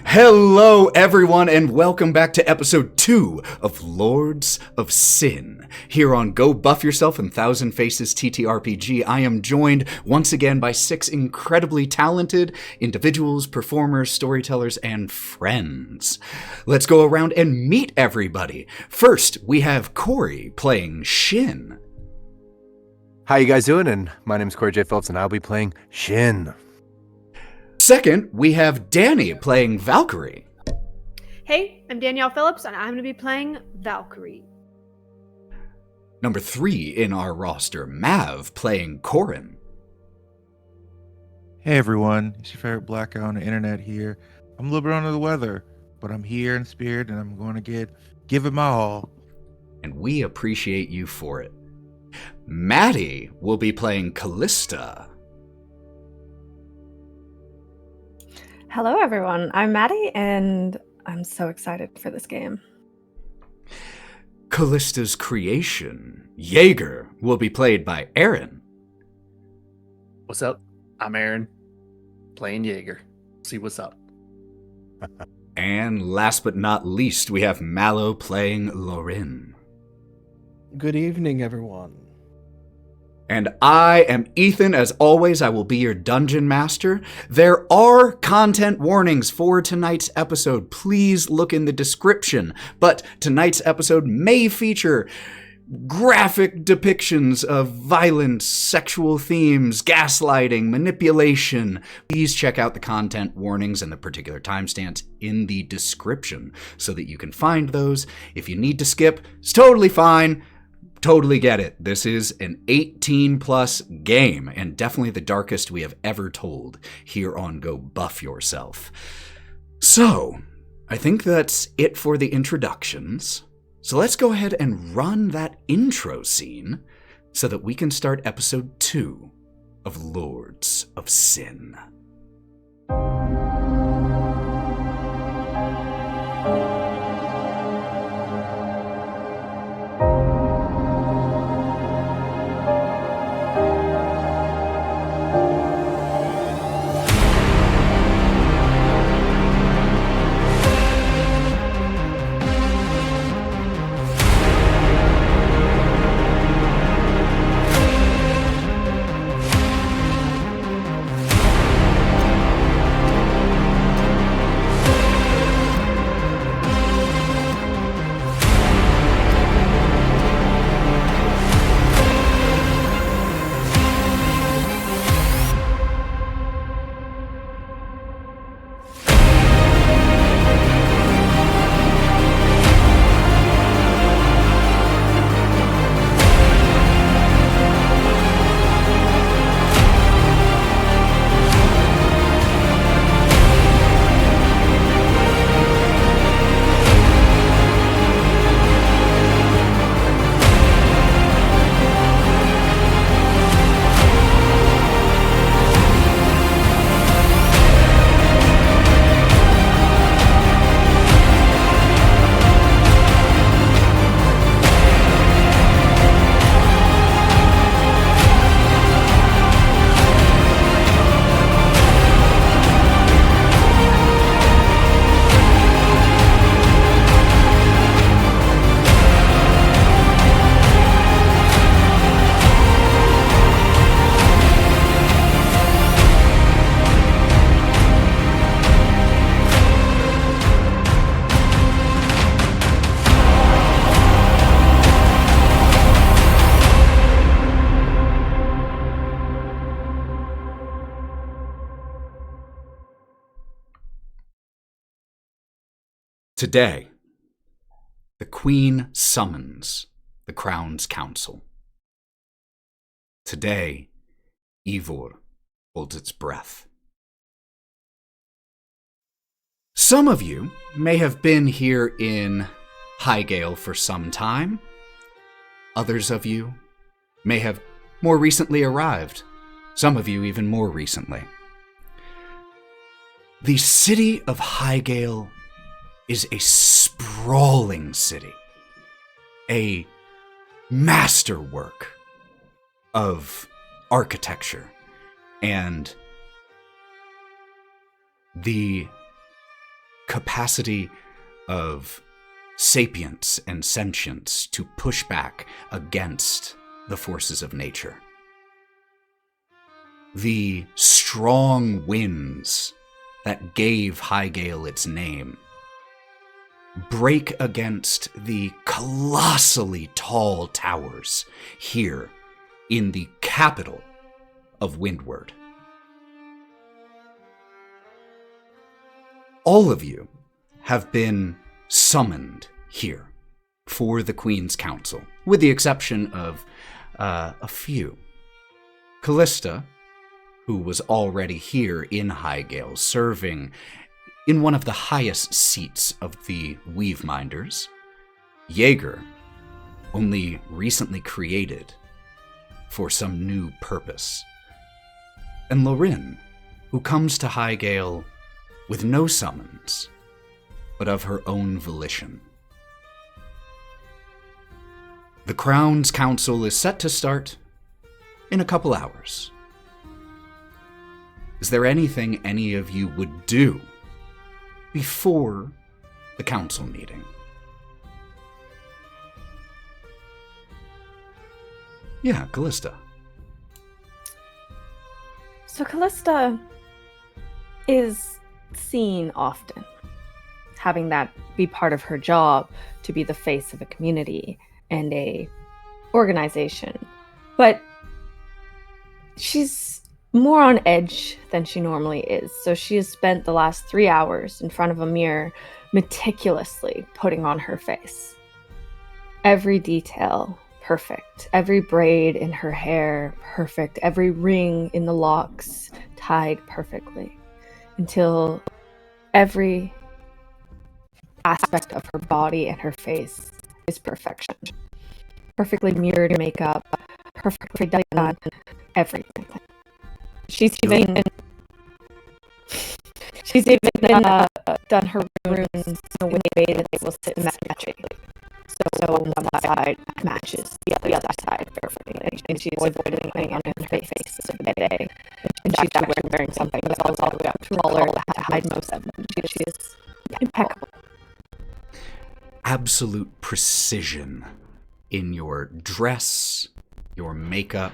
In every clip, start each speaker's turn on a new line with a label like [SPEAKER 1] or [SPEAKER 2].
[SPEAKER 1] Hello, everyone, and welcome back to episode 2 of Lords of Sin. Here on Go Buff Yourself and Thousand Faces TTRPG, I am joined once again by 6 incredibly talented individuals, performers, storytellers, and friends. Let's go around and meet everybody. First, we have Cory playing Shin.
[SPEAKER 2] How you guys doing? And my name is Cory J. Phillips, and I'll be playing Shin.
[SPEAKER 1] Second, we have Danny playing Valkerie.
[SPEAKER 3] Hey, I'm Danielle Phillips, and I'm going to be playing Valkerie.
[SPEAKER 1] Number 3 in our roster, Mav playing Korrin.
[SPEAKER 4] Hey everyone, it's your favorite black guy on the internet here. I'm a little bit under the weather, but I'm here in spirit and I'm going to give it my all.
[SPEAKER 1] And we appreciate you for it. Matty will be playing Kalista.
[SPEAKER 5] Hello everyone, I'm Matty and I'm so excited for this game.
[SPEAKER 1] Kalista's creation, Jaeger, will be played by Aaron.
[SPEAKER 6] What's up? I'm Aaron, playing Jaeger. See what's up.
[SPEAKER 1] And last but not least, we have Mallow playing Lorwryn.
[SPEAKER 7] Good evening, everyone.
[SPEAKER 1] And I am Ethan. As always, I will be your dungeon master. There are content warnings for tonight's episode. Please look in the description. But tonight's episode may feature graphic depictions of violence, sexual themes, gaslighting, manipulation. Please check out the content warnings and the particular timestamps in the description so that you can find those. If you need to skip, it's totally fine. Totally get it. This is an 18-plus game, and definitely the darkest we have ever told here on Go Buff Yourself. So, I think that's it for the introductions. So let's go ahead and run that intro scene so that we can start episode 2 of Lords of Sin. Today, the Queen summons the Crown's Council. Today, Yvvor holds its breath. Some of you may have been here in Highgale for some time. Others of you may have more recently arrived. Some of you even more recently. The city of Highgale is a sprawling city, a masterwork of architecture, and the capacity of sapience and sentience to push back against the forces of nature. The strong winds that gave High-Gale its name break against the colossally tall towers here in the capital of Windward. All of you have been summoned here for the Queen's Council, with the exception of a few. Kalista, who was already here in High-Gale, serving in one of the highest seats of the Weaveminders. Jaeger, only recently created for some new purpose. And Lorwryn, who comes to High-Gale with no summons, but of her own volition. The Crown's Council is set to start in a couple hours. Is there anything any of you would do before the council meeting? Yeah, Kalista.
[SPEAKER 5] So Kalista is seen often, having that be part of her job, to be the face of a community and a organization. But she's more on edge than she normally is. So she has spent the last 3 hours in front of a mirror meticulously putting on her face. Every detail perfect. Every braid in her hair perfect. Every ring in the locks tied perfectly. Until every aspect of her body and her face is perfection. Perfectly mirrored makeup, perfectly done everything. She's even done her runes in a way that they will sit matching. So one side matches the other side perfectly. And she's avoiding anything on her face for the day. And she's actually wearing something that's all the way up to roller to hide most of them. She is impeccable.
[SPEAKER 1] Absolute precision in your dress, your makeup,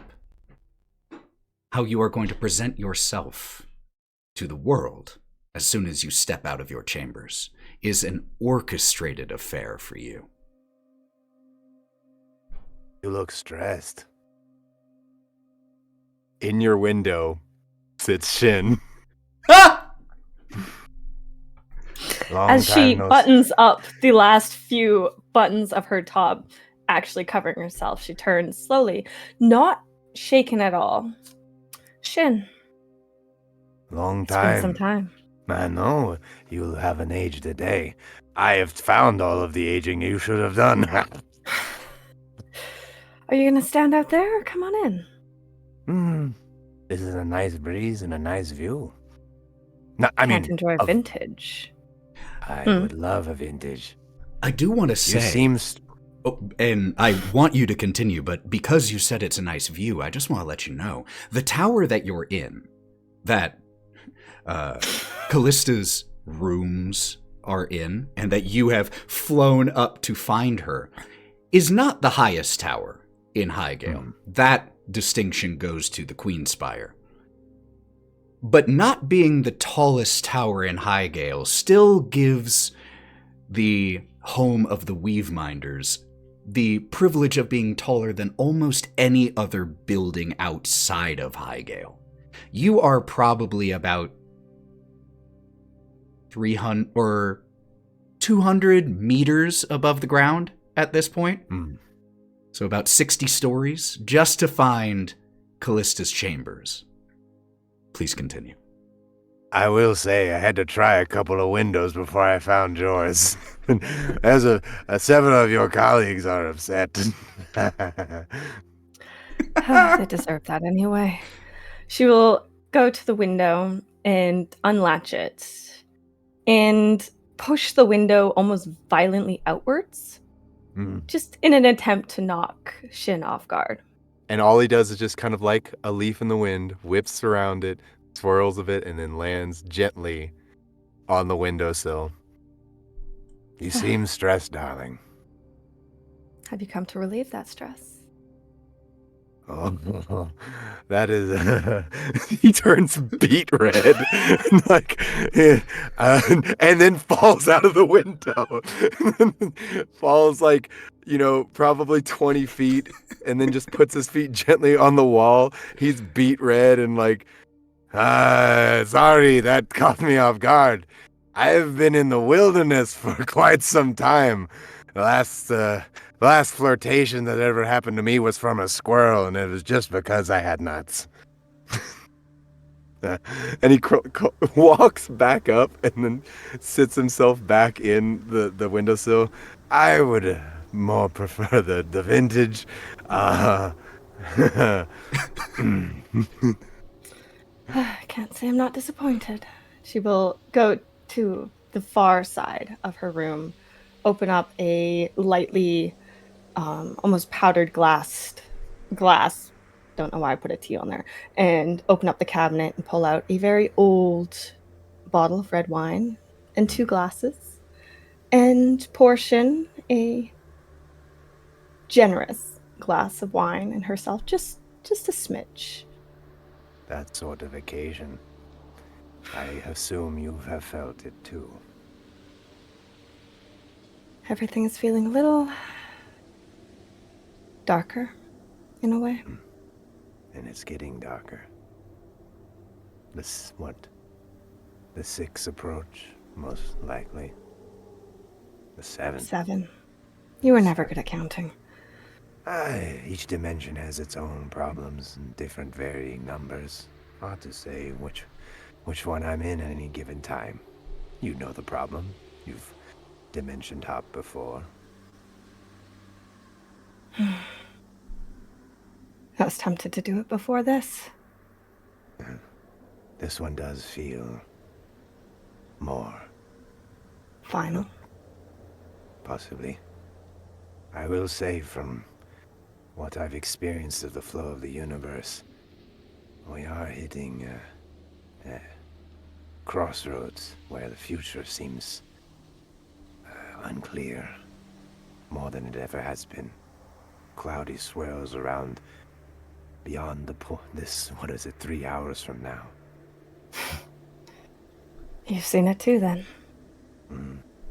[SPEAKER 1] how you are going to present yourself to the world as soon as you step out of your chambers is an orchestrated affair for you.
[SPEAKER 2] You look stressed. In your window sits Shin.
[SPEAKER 5] As she buttons up the last few buttons of her top, actually covering herself, she turns slowly, not shaken at all. Shin.
[SPEAKER 2] Long
[SPEAKER 5] It's been
[SPEAKER 2] time.
[SPEAKER 5] some time.
[SPEAKER 2] I know. You haven't aged a day. I have found all of the aging you should have done.
[SPEAKER 5] Are you going to stand out there or come on in?
[SPEAKER 2] This is a nice breeze and a nice view. No,
[SPEAKER 5] Can't enjoy vintage.
[SPEAKER 2] I would love a vintage.
[SPEAKER 1] I do want to say... and I want you to continue, but because you said it's a nice view, I just want to let you know, the tower that you're in, that Kalista's rooms are in, and that you have flown up to find her, is not the highest tower in High-Gale. That distinction goes to the Queen's Spire. But not being the tallest tower in High-Gale still gives the home of the Weaveminders the privilege of being taller than almost any other building outside of High-Gale. You are probably about 300 or 200 meters above the ground at this point. So about 60 stories just to find Kalista's chambers. Please continue.
[SPEAKER 2] I will say I had to try a couple of windows before I found yours. As seven of your colleagues are upset.
[SPEAKER 5] They deserve that anyway. She will go to the window and unlatch it and push the window almost violently outwards, just in an attempt to knock Shin off guard.
[SPEAKER 2] And all he does is just kind of like a leaf in the wind, whips around it, swirls of it, and then lands gently on the windowsill. You seem stressed, darling.
[SPEAKER 5] Have you come to relieve that stress?
[SPEAKER 2] Oh, that is. He turns beet red, like, and then falls out of the window. Falls like, probably 20 feet, and then just puts his feet gently on the wall. He's beet red and like, sorry, that caught me off guard. I've been in the wilderness for quite some time. The last flirtation that ever happened to me was from a squirrel, and it was just because I had nuts. And he walks back up and then sits himself back in the windowsill. I would more prefer the vintage.
[SPEAKER 5] I can't say I'm not disappointed. She will go to the far side of her room, open up a lightly, almost powdered glass. Don't know why I put a T on there. And open up the cabinet and pull out a very old bottle of red wine and 2 glasses, and portion a generous glass of wine and herself, just a smidge.
[SPEAKER 2] That sort of occasion. I assume you have felt it too.
[SPEAKER 5] Everything is feeling a little darker, in a way.
[SPEAKER 2] And it's getting darker. The 6 approach, most likely. The 7.
[SPEAKER 5] 7. You were never good at counting.
[SPEAKER 2] Each dimension has its own problems and different varying numbers. Hard to say which one I'm in at any given time. You know the problem. You've dimension hopped before.
[SPEAKER 5] I was tempted to do it before this.
[SPEAKER 2] This one does feel more.
[SPEAKER 5] Final.
[SPEAKER 2] Possibly. I will say from what I've experienced of the flow of the universe, we are hitting a crossroads where the future seems unclear, more than it ever has been. Cloudy swirls around beyond this, 3 hours from now.
[SPEAKER 5] You've seen it too, then.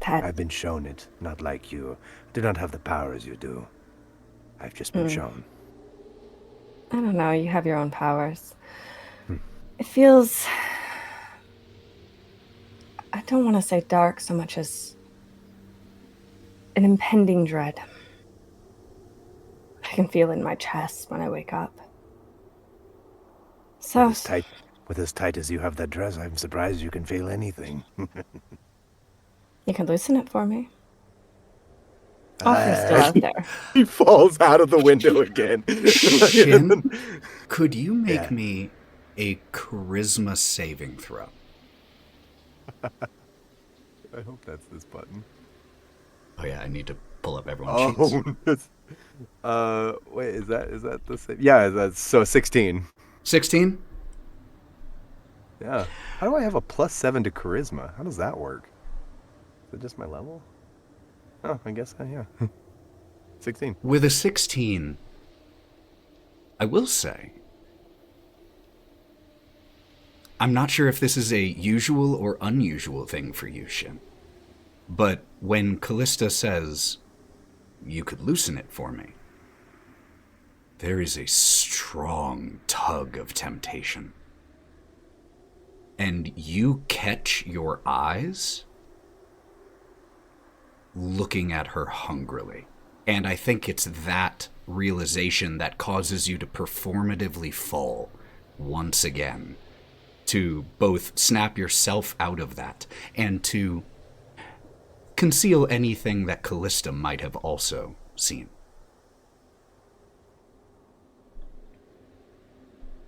[SPEAKER 2] I've been shown it, not like you. I do not have the powers you do. I've just been shown.
[SPEAKER 5] I don't know, you have your own powers. It feels... I don't want to say dark so much as an impending dread. I can feel it in my chest when I wake up. So...
[SPEAKER 2] With as tight as you have that dress, I'm surprised you can feel anything.
[SPEAKER 5] You can loosen it for me. Offer's still out there.
[SPEAKER 2] He falls out of the window again.
[SPEAKER 1] Shin, could you make me a charisma saving throw?
[SPEAKER 2] I hope that's this button.
[SPEAKER 1] Oh yeah, I need to pull up everyone's sheets.
[SPEAKER 2] Wait, is that the same? Yeah, that's so 16.
[SPEAKER 1] 16?
[SPEAKER 2] Yeah. How do I have a +7 to charisma? How does that work? Is it just my level? Oh, I guess, yeah. 16.
[SPEAKER 1] With a 16, I will say, I'm not sure if this is a usual or unusual thing for you, Shin, but when Kalista says, you could loosen it for me, there is a strong tug of temptation. And you catch your eyes looking at her hungrily. And I think it's that realization that causes you to performatively fall once again, to both snap yourself out of that and to conceal anything that Kalista might have also seen.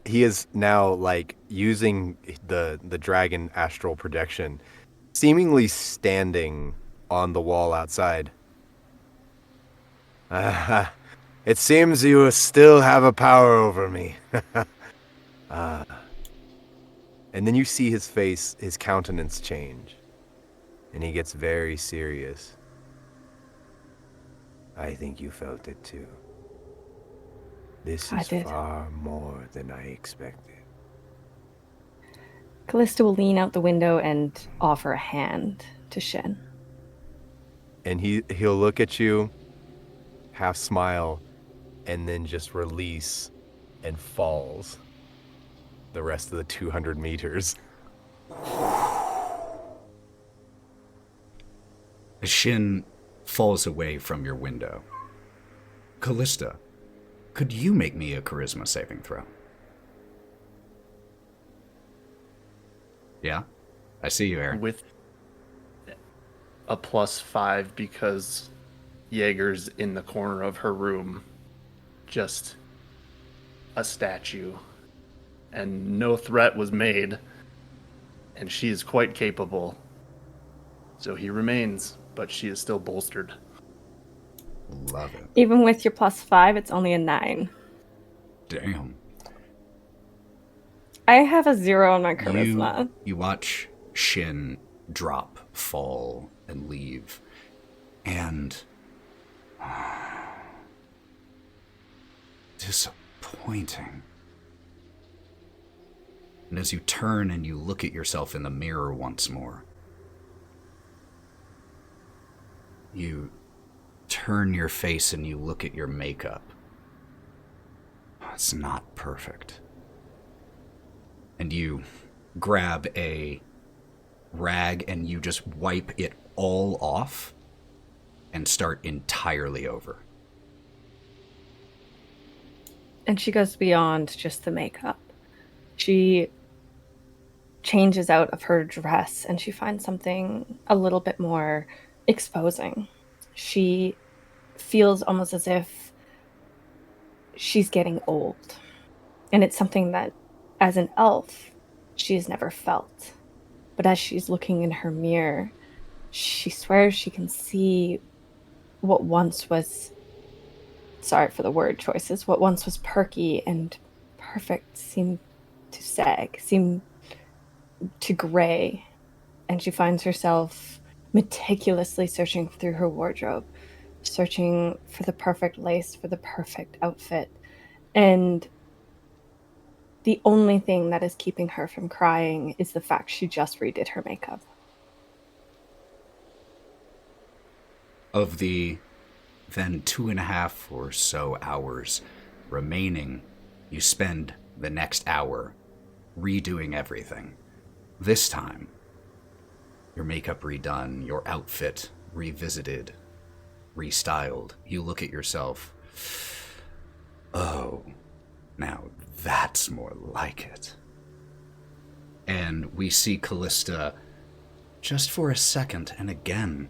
[SPEAKER 2] He is now, like, using the dragon astral projection, seemingly standing on the wall outside. It seems you still have a power over me. And then you see his face, his countenance change. And he gets very serious. I think you felt it too. This
[SPEAKER 5] I
[SPEAKER 2] is
[SPEAKER 5] did.
[SPEAKER 2] far more than I expected.
[SPEAKER 5] Kalista will lean out the window and offer a hand to Shin.
[SPEAKER 2] And he'll look at you, half smile, and then just release and falls the rest of the 200 meters.
[SPEAKER 1] As Shin falls away from your window, Kalista, could you make me a charisma saving throw? Yeah? I see you, Aaron.
[SPEAKER 6] With a +5 because Jaeger's in the corner of her room, just a statue, and no threat was made, and she is quite capable. So he remains, but she is still bolstered.
[SPEAKER 1] Love it.
[SPEAKER 5] Even with your +5, it's only a 9.
[SPEAKER 1] Damn.
[SPEAKER 5] I have a 0 on my charisma.
[SPEAKER 1] You watch Shin drop, fall, and leave. And disappointing. And as you turn and you look at yourself in the mirror once more, you turn your face and you look at your makeup. It's not perfect. And you grab a rag and you just wipe it all off and start entirely over.
[SPEAKER 5] And she goes beyond just the makeup. She changes out of her dress and she finds something a little bit more exposing. She feels almost as if she's getting old. And it's something that, as an elf, she has never felt. But as she's looking in her mirror, she swears she can see what once was, sorry for the word choices, what once was perky and perfect seemed to sag, seemed to gray. And she finds herself meticulously searching through her wardrobe, searching for the perfect lace, for the perfect outfit. And the only thing that is keeping her from crying is the fact she just redid her makeup.
[SPEAKER 1] Of the then 2.5 or so hours remaining, you spend the next hour redoing everything. This time, your makeup redone, your outfit revisited, restyled. You look at yourself. Oh, now that's more like it. And we see Kalista just for a second, and again,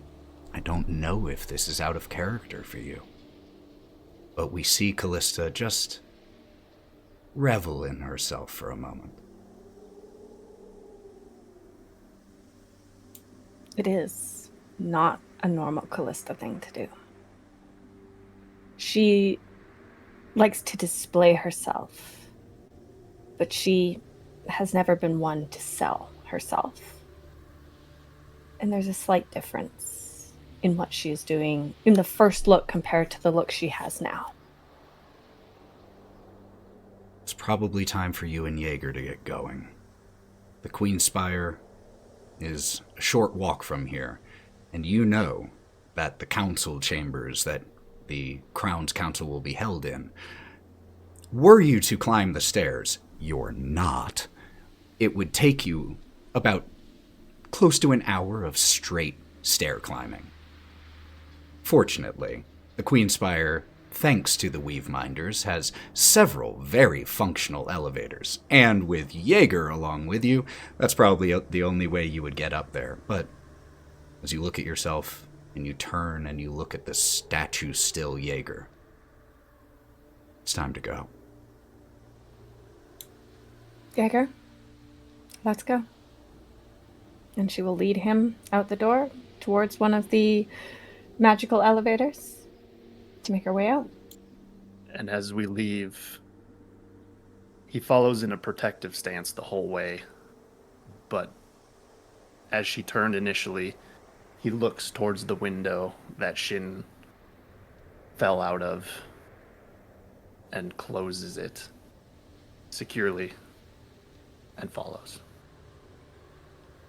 [SPEAKER 1] I don't know if this is out of character for you, but we see Kalista just revel in herself for a moment.
[SPEAKER 5] It is not a normal Kalista thing to do. She likes to display herself, but she has never been one to sell herself. And there's a slight difference in what she is doing in the first look compared to the look she has now.
[SPEAKER 1] It's probably time for you and Jaeger to get going. The Queen's Spire is a short walk from here, and you know that the council chambers that the Crown's Council will be held in, were you to climb the stairs, you're not, it would take you about close to an hour of straight stair climbing. Fortunately, the Queen's Spire, thanks to the Weaveminders, has several very functional elevators, and with Jaeger along with you, that's probably the only way you would get up there. But as you look at yourself, and you turn and you look at the statue-still Jaeger, it's time to go.
[SPEAKER 5] Jaeger, let's go. And she will lead him out the door towards one of the magical elevators to make her way out.
[SPEAKER 6] And as we leave, he follows in a protective stance the whole way. But as she turned initially, he looks towards the window that Shin fell out of and closes it securely and follows.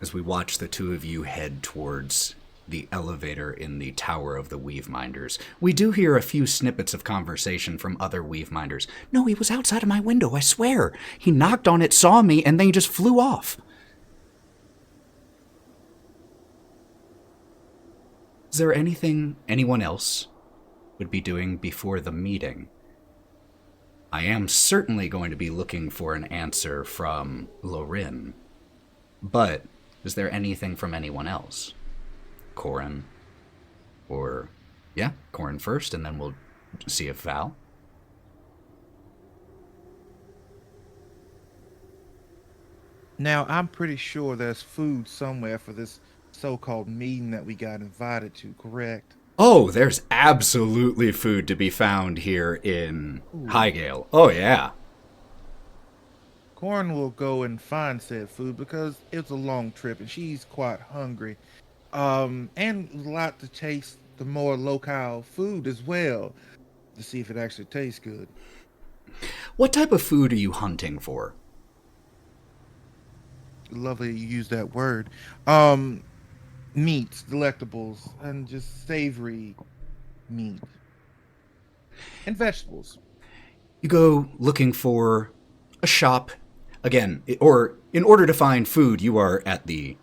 [SPEAKER 1] As we watch the two of you head towards the elevator in the Tower of the Weaveminders, we do hear a few snippets of conversation from other Weaveminders. No, he was outside of my window, I swear. He knocked on it, saw me, and then he just flew off. Is there anything anyone else would be doing before the meeting? I am certainly going to be looking for an answer from Lorwryn, but is there anything from anyone else? Korrin? Or, yeah, Korrin first, and then we'll see if Val.
[SPEAKER 4] Now, I'm pretty sure there's food somewhere for this so-called meeting that we got invited to, correct?
[SPEAKER 1] Oh, there's absolutely food to be found here in Highgale. Oh, yeah.
[SPEAKER 4] Korrin will go and find said food because it's a long trip and she's quite hungry. And a lot to taste the more locale food as well to see if it actually tastes good.
[SPEAKER 1] What type of food are you hunting for?
[SPEAKER 4] Lovely you use that word. Meats, delectables, and just savory meat. And vegetables.
[SPEAKER 1] You go looking for a shop. Again, or in order to find food, you are at the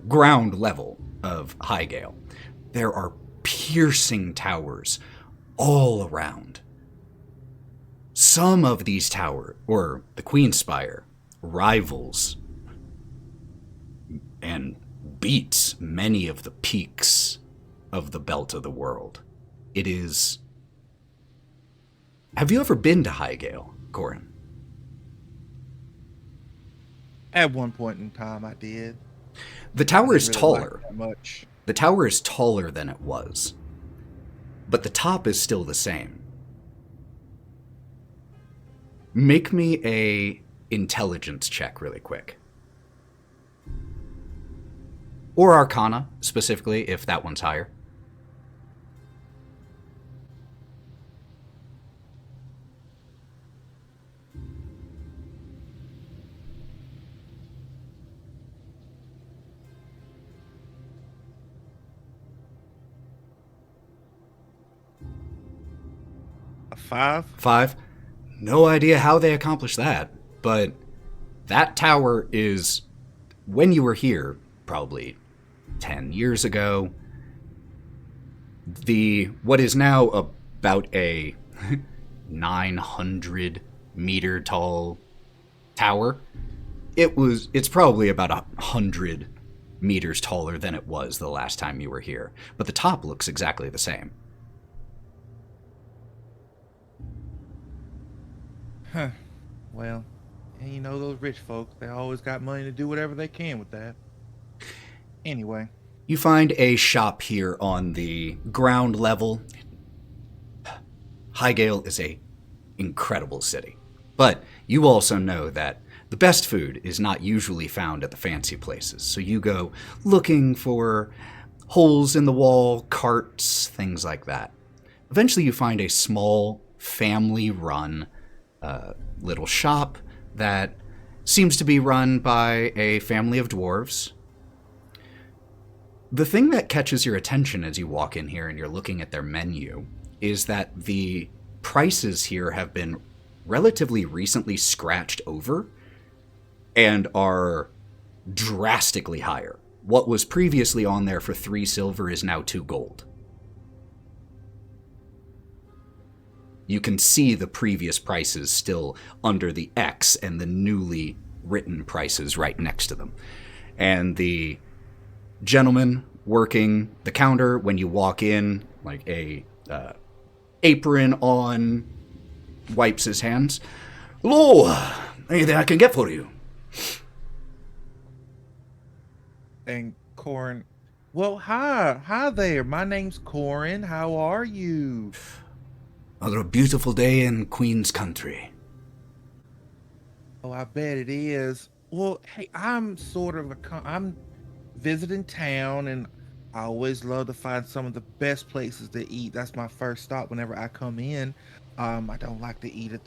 [SPEAKER 1] ground level of Highgale. There are piercing towers all around. Some of these towers, or the Queen's Spire, rivals and beats many of the peaks of the Belt of the World. It is... Have you ever been to Highgale, Korrin?
[SPEAKER 4] At one point in time, I did.
[SPEAKER 1] The tower is
[SPEAKER 4] Really
[SPEAKER 1] taller.
[SPEAKER 4] like that much.
[SPEAKER 1] The tower is taller than it was, but the top is still the same. Make me a intelligence check really quick. Or Arcana, specifically, if that one's higher.
[SPEAKER 4] A 5?
[SPEAKER 1] 5. No idea how they accomplished that, but that tower is, when you were here, probably 10 years ago, what is now about a 900 meter tall tower, it's probably about 100 meters taller than it was the last time you were here, but the top looks exactly the same.
[SPEAKER 4] Huh. Well, and you know those rich folks, they always got money to do whatever they can with that. Anyway.
[SPEAKER 1] You find a shop here on the ground level. Highgale is a incredible city, but you also know that the best food is not usually found at the fancy places, so you go looking for holes in the wall, carts, things like that. Eventually you find a small family-run little shop that seems to be run by a family of dwarves. The thing that catches your attention as you walk in here and you're looking at their menu is that the prices here have been relatively recently scratched over and are drastically higher. What was previously on there for 3 silver is now 2 gold. You can see the previous prices still under the X and the newly written prices right next to them. And the gentleman working the counter, when you walk in, like a apron on, wipes his hands. Hello, anything I can get for you?
[SPEAKER 4] And Korrin, well, hi there. My name's Korrin. How are you?
[SPEAKER 1] Another beautiful day in Queen's country.
[SPEAKER 4] Oh, I bet it is. Well, hey, I'm sort of I'm visiting town, and I always love to find some of the best places to eat. That's my first stop whenever I come in. I don't like to eat at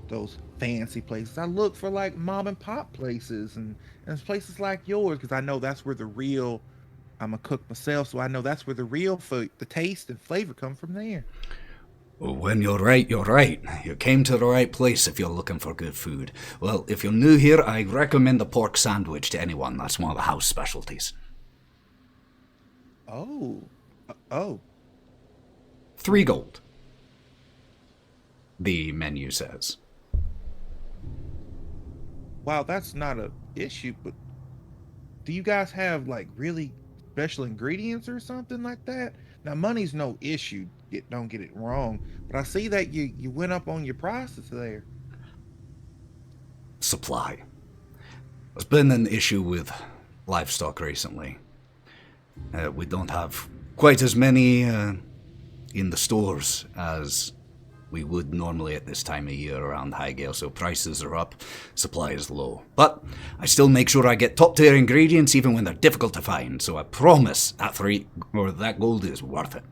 [SPEAKER 4] those fancy places. I look for like mom and pop places and places like yours because I know that's where the real. I'm a cook myself, so I know that's where the real food, the taste and flavor come from there.
[SPEAKER 1] Well, when you're right, you're right. You came to the right place if you're looking for good food. Well, if you're new here, I recommend the pork sandwich to anyone. That's one of the house specialties.
[SPEAKER 4] Oh.
[SPEAKER 1] 3 gold. The menu says.
[SPEAKER 4] Wow, that's not a issue, but do you guys have like really special ingredients or something like that? Now, money's no issue. Don't get it wrong, but I see that you went up on your prices there.
[SPEAKER 1] Supply. There's been an issue with livestock recently. We don't have quite as many in the stores as we would normally at this time of year around Highgale, so prices are up, supply is low. But I still make sure I get top tier ingredients even when they're difficult to find, so I promise that gold is worth it.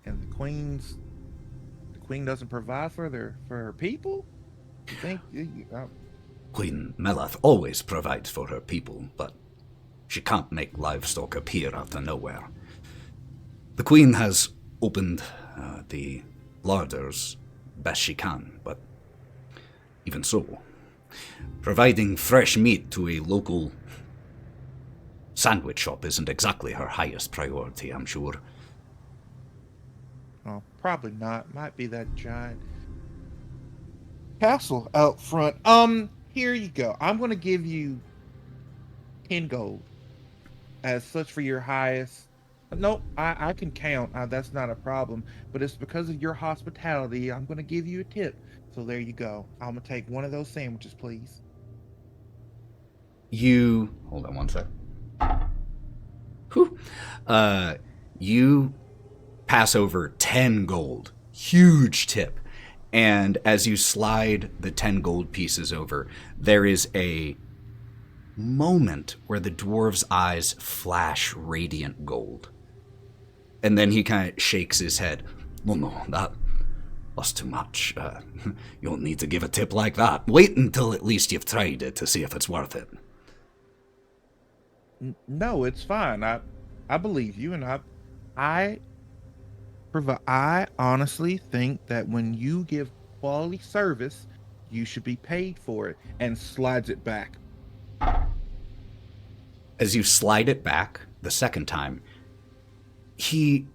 [SPEAKER 4] And the queen doesn't provide for her people? You think?
[SPEAKER 1] Queen Meleth always provides for her people, but she can't make livestock appear out of nowhere. The Queen has opened the larders best she can, but even so, providing fresh meat to a local sandwich shop isn't exactly her highest priority, I'm sure.
[SPEAKER 4] Oh, probably not. Might be that giant castle out front. Here you go. I'm going to give you 10 gold as such for your highest. No, I can count. That's not a problem. But it's because of your hospitality. I'm going to give you a tip. So there you go. I'm going to take one of those sandwiches, please.
[SPEAKER 1] Hold on one sec. Whew. You pass over 10 gold. Huge tip. And as you slide the 10 gold pieces over, there is a moment where the dwarf's eyes flash radiant gold. And then he kind of shakes his head. No, that's too much. You don't need to give a tip like that. Wait until at least you've tried it to see if it's worth it.
[SPEAKER 4] No, it's fine. I believe you, and I honestly think that when you give quality service, you should be paid for it, and slides it back.
[SPEAKER 1] As you slide it back the second time, he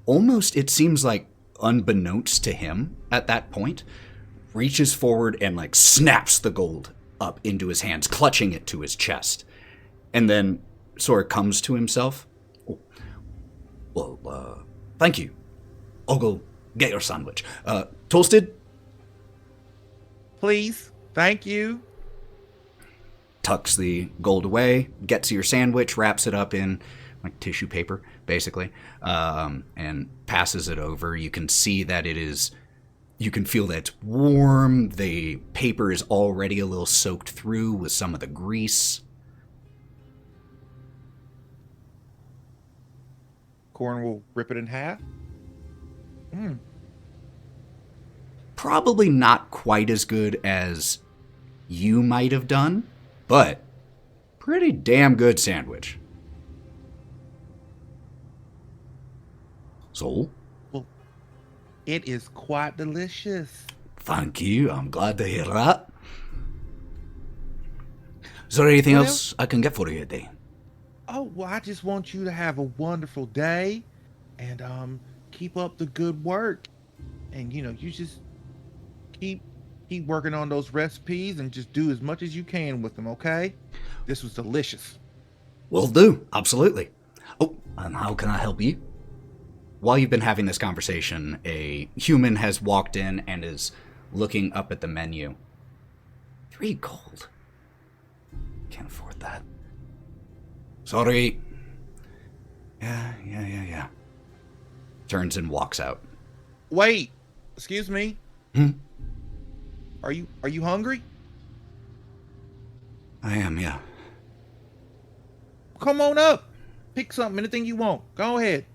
[SPEAKER 1] almost, it seems like unbeknownst to him at that point, reaches forward and like snaps the gold up into his hands, clutching it to his chest, and then sort of comes to himself. Oh, well, thank you. I'll go get your sandwich. Toasted?
[SPEAKER 4] Please. Thank you.
[SPEAKER 1] Tucks the gold away, gets your sandwich, wraps it up in like tissue paper, basically, and passes it over. You can see that you can feel that it's warm. The paper is already a little soaked through with some of the grease.
[SPEAKER 4] Korrin will rip it in half.
[SPEAKER 1] Probably not quite as good as you might have done, but pretty damn good sandwich. So?
[SPEAKER 4] Well, it is quite delicious.
[SPEAKER 1] Thank you. I'm glad to hear that. Is there anything else I can get for you today?
[SPEAKER 4] Oh, well, I just want you to have a wonderful day and keep up the good work. And, you just keep working on those recipes and just do as much as you can with them, okay? This was delicious.
[SPEAKER 1] Will do. Absolutely. Oh, and how can I help you? While you've been having this conversation, a human has walked in and is looking up at the menu. 3 gold. Can't afford that. Sorry. Yeah. Turns and walks out.
[SPEAKER 4] Wait, excuse me. Are you hungry?
[SPEAKER 1] I am, yeah.
[SPEAKER 4] come on up. Pick something, anything you want. Go ahead.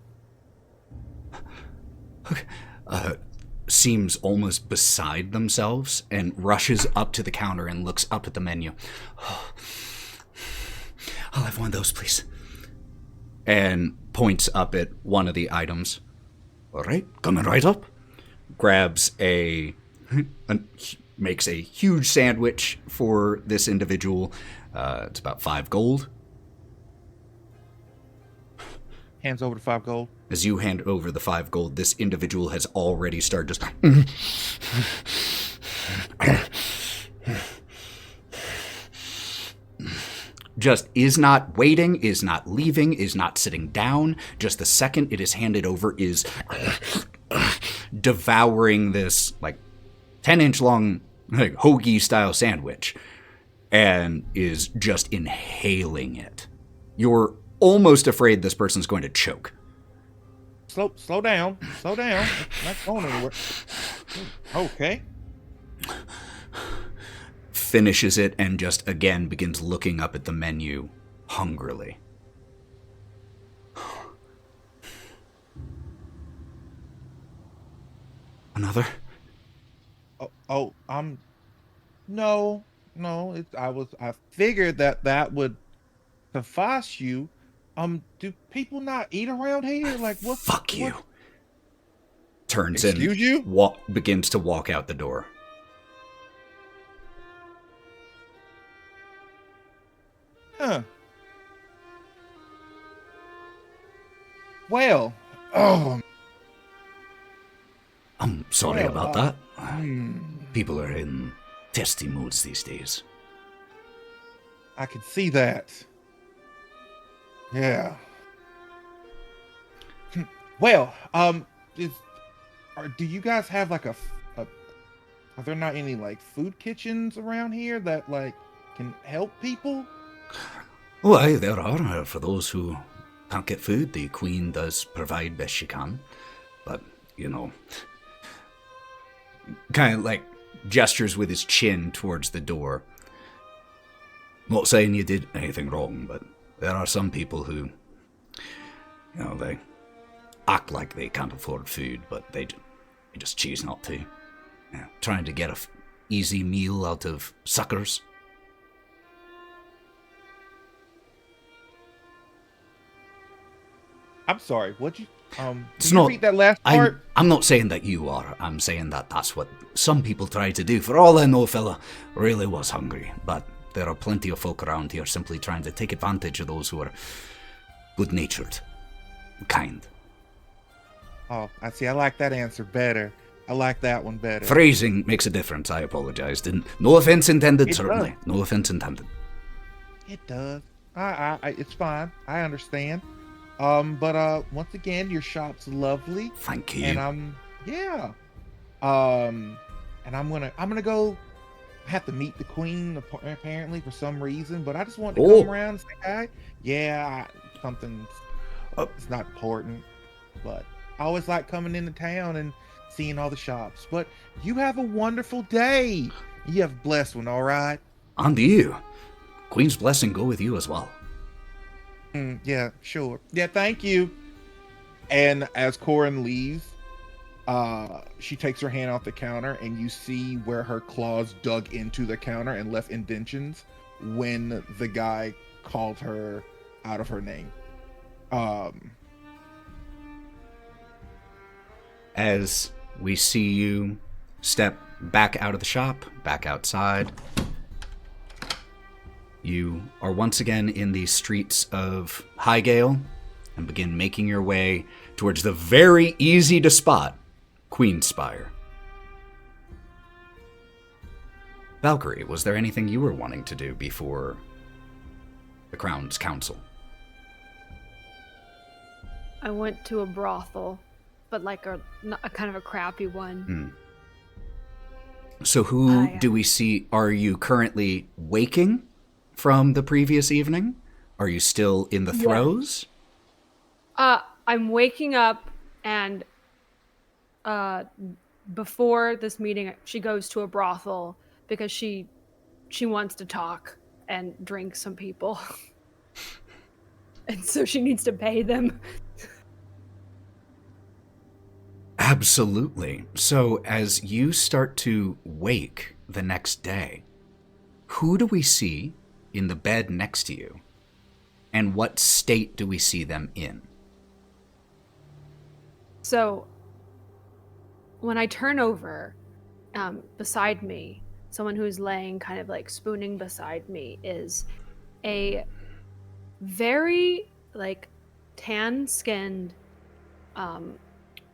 [SPEAKER 1] Seems almost beside themselves and rushes up to the counter and looks up at the menu. Oh, I'll have one of those, please. And points up at one of the items. All right, coming right up. Grabs makes a huge sandwich for this individual. It's about 5 gold.
[SPEAKER 4] Hands over to 5 gold.
[SPEAKER 1] As you hand over the 5 gold, this individual has already started just is not waiting, is not leaving, is not sitting down. Just the second it is handed over is devouring this like 10-inch long like hoagie style sandwich and is just inhaling it. You're almost afraid this person's going to choke.
[SPEAKER 4] Slow down. Slow down. Not going anywhere. Okay.
[SPEAKER 1] Finishes it and just again begins looking up at the menu hungrily. Another?
[SPEAKER 4] No. I figured that would suffice you. Do people not eat around here? Like, what?
[SPEAKER 1] Fuck you.
[SPEAKER 4] What?
[SPEAKER 1] Turns
[SPEAKER 4] Excuse
[SPEAKER 1] and
[SPEAKER 4] you?
[SPEAKER 1] Begins to walk out the door.
[SPEAKER 4] Huh. Well, oh.
[SPEAKER 1] I'm sorry
[SPEAKER 4] Well,
[SPEAKER 1] about that. People are in testy moods these days.
[SPEAKER 4] I could see that. Yeah. Well, do you guys have like are there not any like food kitchens around here that like can help people?
[SPEAKER 1] Well, there are. For those who can't get food, the Queen does provide best she can. But, you know, kind of like gestures with his chin towards the door. Not saying you did anything wrong, but there are some people who, you know, they act like they can't afford food, but they just choose not to. Yeah, trying to get a easy meal out of suckers.
[SPEAKER 4] I'm sorry. What'd you
[SPEAKER 1] It's
[SPEAKER 4] did you
[SPEAKER 1] not-
[SPEAKER 4] read that last part?
[SPEAKER 1] I'm not saying that you are. I'm saying that that's what some people try to do. For all I know, fella really was hungry, but there are plenty of folk around here simply trying to take advantage of those who are good-natured, kind.
[SPEAKER 4] Oh, I see. I like that answer better. I like that one better.
[SPEAKER 1] Phrasing makes a difference. I apologize. No offense intended,
[SPEAKER 4] It
[SPEAKER 1] certainly.
[SPEAKER 4] does.
[SPEAKER 1] No offense intended.
[SPEAKER 4] It does. It's fine. I understand. But once again, your shop's lovely.
[SPEAKER 1] Thank you.
[SPEAKER 4] And yeah. And I'm gonna go. I have to meet the Queen apparently for some reason, but I just want to come around and say hi. Yeah, something. It's not important, but I always like coming into town and seeing all the shops. But you have a wonderful day. You have a blessed one. All right.
[SPEAKER 1] And you. Queen's blessing go with you as well.
[SPEAKER 4] Yeah, sure. Yeah, thank you. And as Korrin leaves, she takes her hand off the counter, and you see where her claws dug into the counter and left indentions when the guy called her out of her name.
[SPEAKER 1] As we see you step back out of the shop, back outside, you are once again in the streets of Highgale and begin making your way towards the very easy to spot Queenspire. Valkerie, was there anything you were wanting to do before the Crown's Council?
[SPEAKER 3] I went to a brothel, but like a kind of a crappy one.
[SPEAKER 1] So who do we see? Are you currently waking from the previous evening? Are you still in the throes?
[SPEAKER 3] I'm waking up, and before this meeting, she goes to a brothel because she wants to talk and drink some people. and so she needs to pay them.
[SPEAKER 1] Absolutely. So as you start to wake the next day, who do we see in the bed next to you? And what state do we see them in?
[SPEAKER 3] So when I turn over, beside me, someone who's laying kind of like spooning beside me is a very like tan-skinned,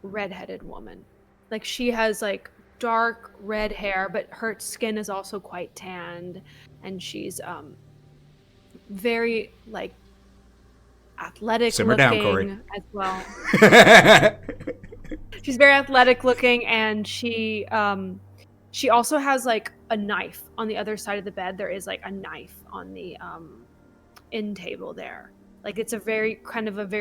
[SPEAKER 3] redheaded woman. Like she has like dark red hair, but her skin is also quite tanned, and she's very like athletic
[SPEAKER 1] Simmer
[SPEAKER 3] looking
[SPEAKER 1] down, Cory.
[SPEAKER 3] as well. She's very athletic looking, and she also has like a knife on the other side of the bed. There is like a knife on the end table there. Like it's a very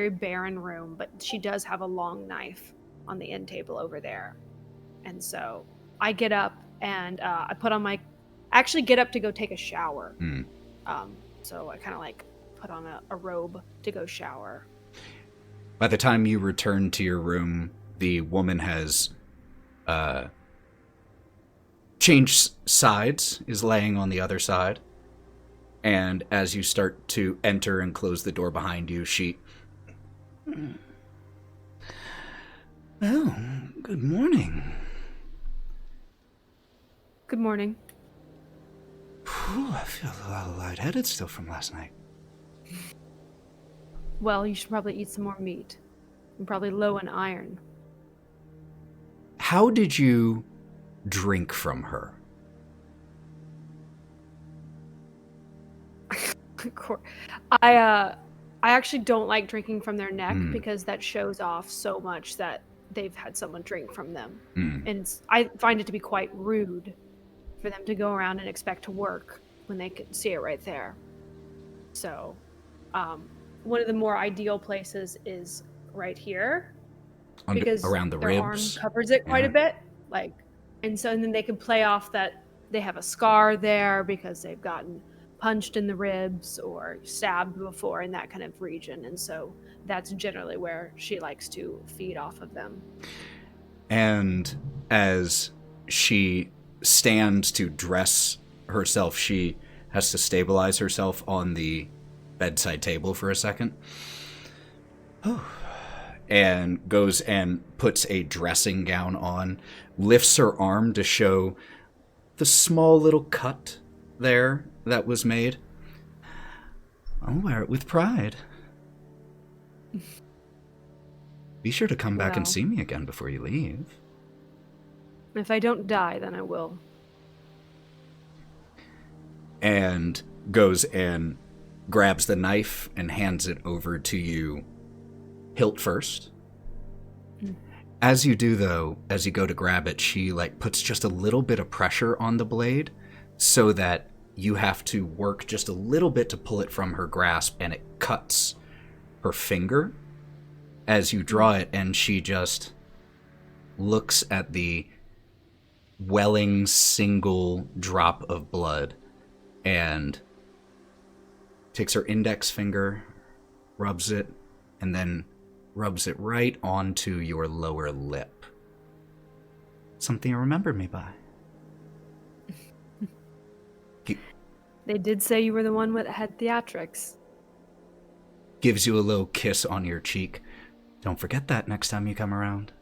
[SPEAKER 3] barren room, but she does have a long knife on the end table over there. And so I get up and I actually get up to go take a shower. So I kind of like put on a robe to go shower.
[SPEAKER 1] By the time you return to your room, the woman has changed sides, is laying on the other side. And as you start to enter and close the door behind you, she... Oh, good morning.
[SPEAKER 3] Good morning.
[SPEAKER 1] Whew, I feel a little lightheaded still from last night.
[SPEAKER 3] Well, you should probably eat some more meat. I'm probably low in iron.
[SPEAKER 1] How did you drink from her?
[SPEAKER 3] I actually don't like drinking from their neck because that shows off so much that they've had someone drink from them. And I find it to be quite rude for them to go around and expect to work when they could see it right there. So, one of the more ideal places is right here because
[SPEAKER 1] around the
[SPEAKER 3] their
[SPEAKER 1] ribs
[SPEAKER 3] arm covers it quite a bit. And then they can play off that they have a scar there because they've gotten punched in the ribs or stabbed before in that kind of region. And so that's generally where she likes to feed off of them.
[SPEAKER 1] And as she stands to dress herself, she has to stabilize herself on the bedside table for a second. And goes and puts a dressing gown on, lifts her arm to show the small little cut there that was made. I'll wear it with pride. Be sure to come back and see me again before you leave.
[SPEAKER 3] If I don't die, then I will.
[SPEAKER 1] And goes and grabs the knife and hands it over to you, hilt first. As you do, though, as you go to grab it, she puts just a little bit of pressure on the blade so that you have to work just a little bit to pull it from her grasp, and it cuts her finger as you draw it, and she just looks at the welling single drop of blood and takes her index finger, rubs it, and then rubs it right onto your lower lip. Something you remember me by.
[SPEAKER 3] They did say you were the one that had theatrics.
[SPEAKER 1] Gives you a little kiss on your cheek. Don't forget that next time you come around.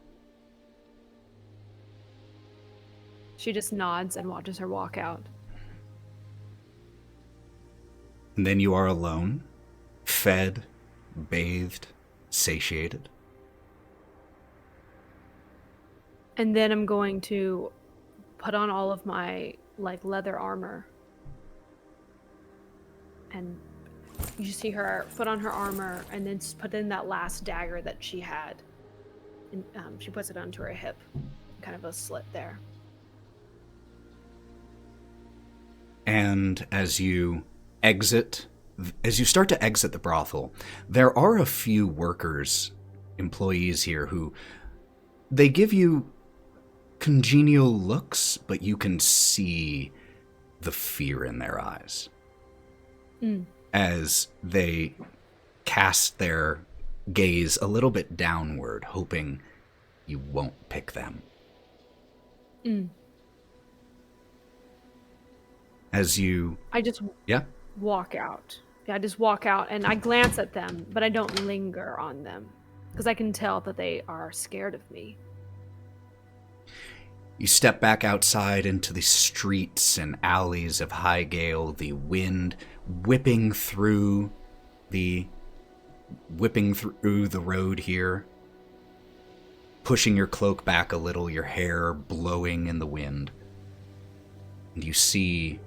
[SPEAKER 3] She just nods and watches her walk out.
[SPEAKER 1] And then you are alone, fed, bathed, satiated.
[SPEAKER 3] And then I'm going to put on all of my leather armor. And you see her put on her armor and then put in that last dagger that she had. And she puts it onto her hip, kind of a slit there.
[SPEAKER 1] And as you start to exit the brothel, there are a few workers, employees here who they give you congenial looks, but you can see the fear in their eyes. As they cast their gaze a little bit downward, hoping you won't pick them. As you...
[SPEAKER 3] I just walk out. Yeah, I just walk out and I glance at them, but I don't linger on them because I can tell that they are scared of me.
[SPEAKER 1] You step back outside into the streets and alleys of Highgale, the wind whipping through the road here, pushing your cloak back a little, your hair blowing in the wind. And you see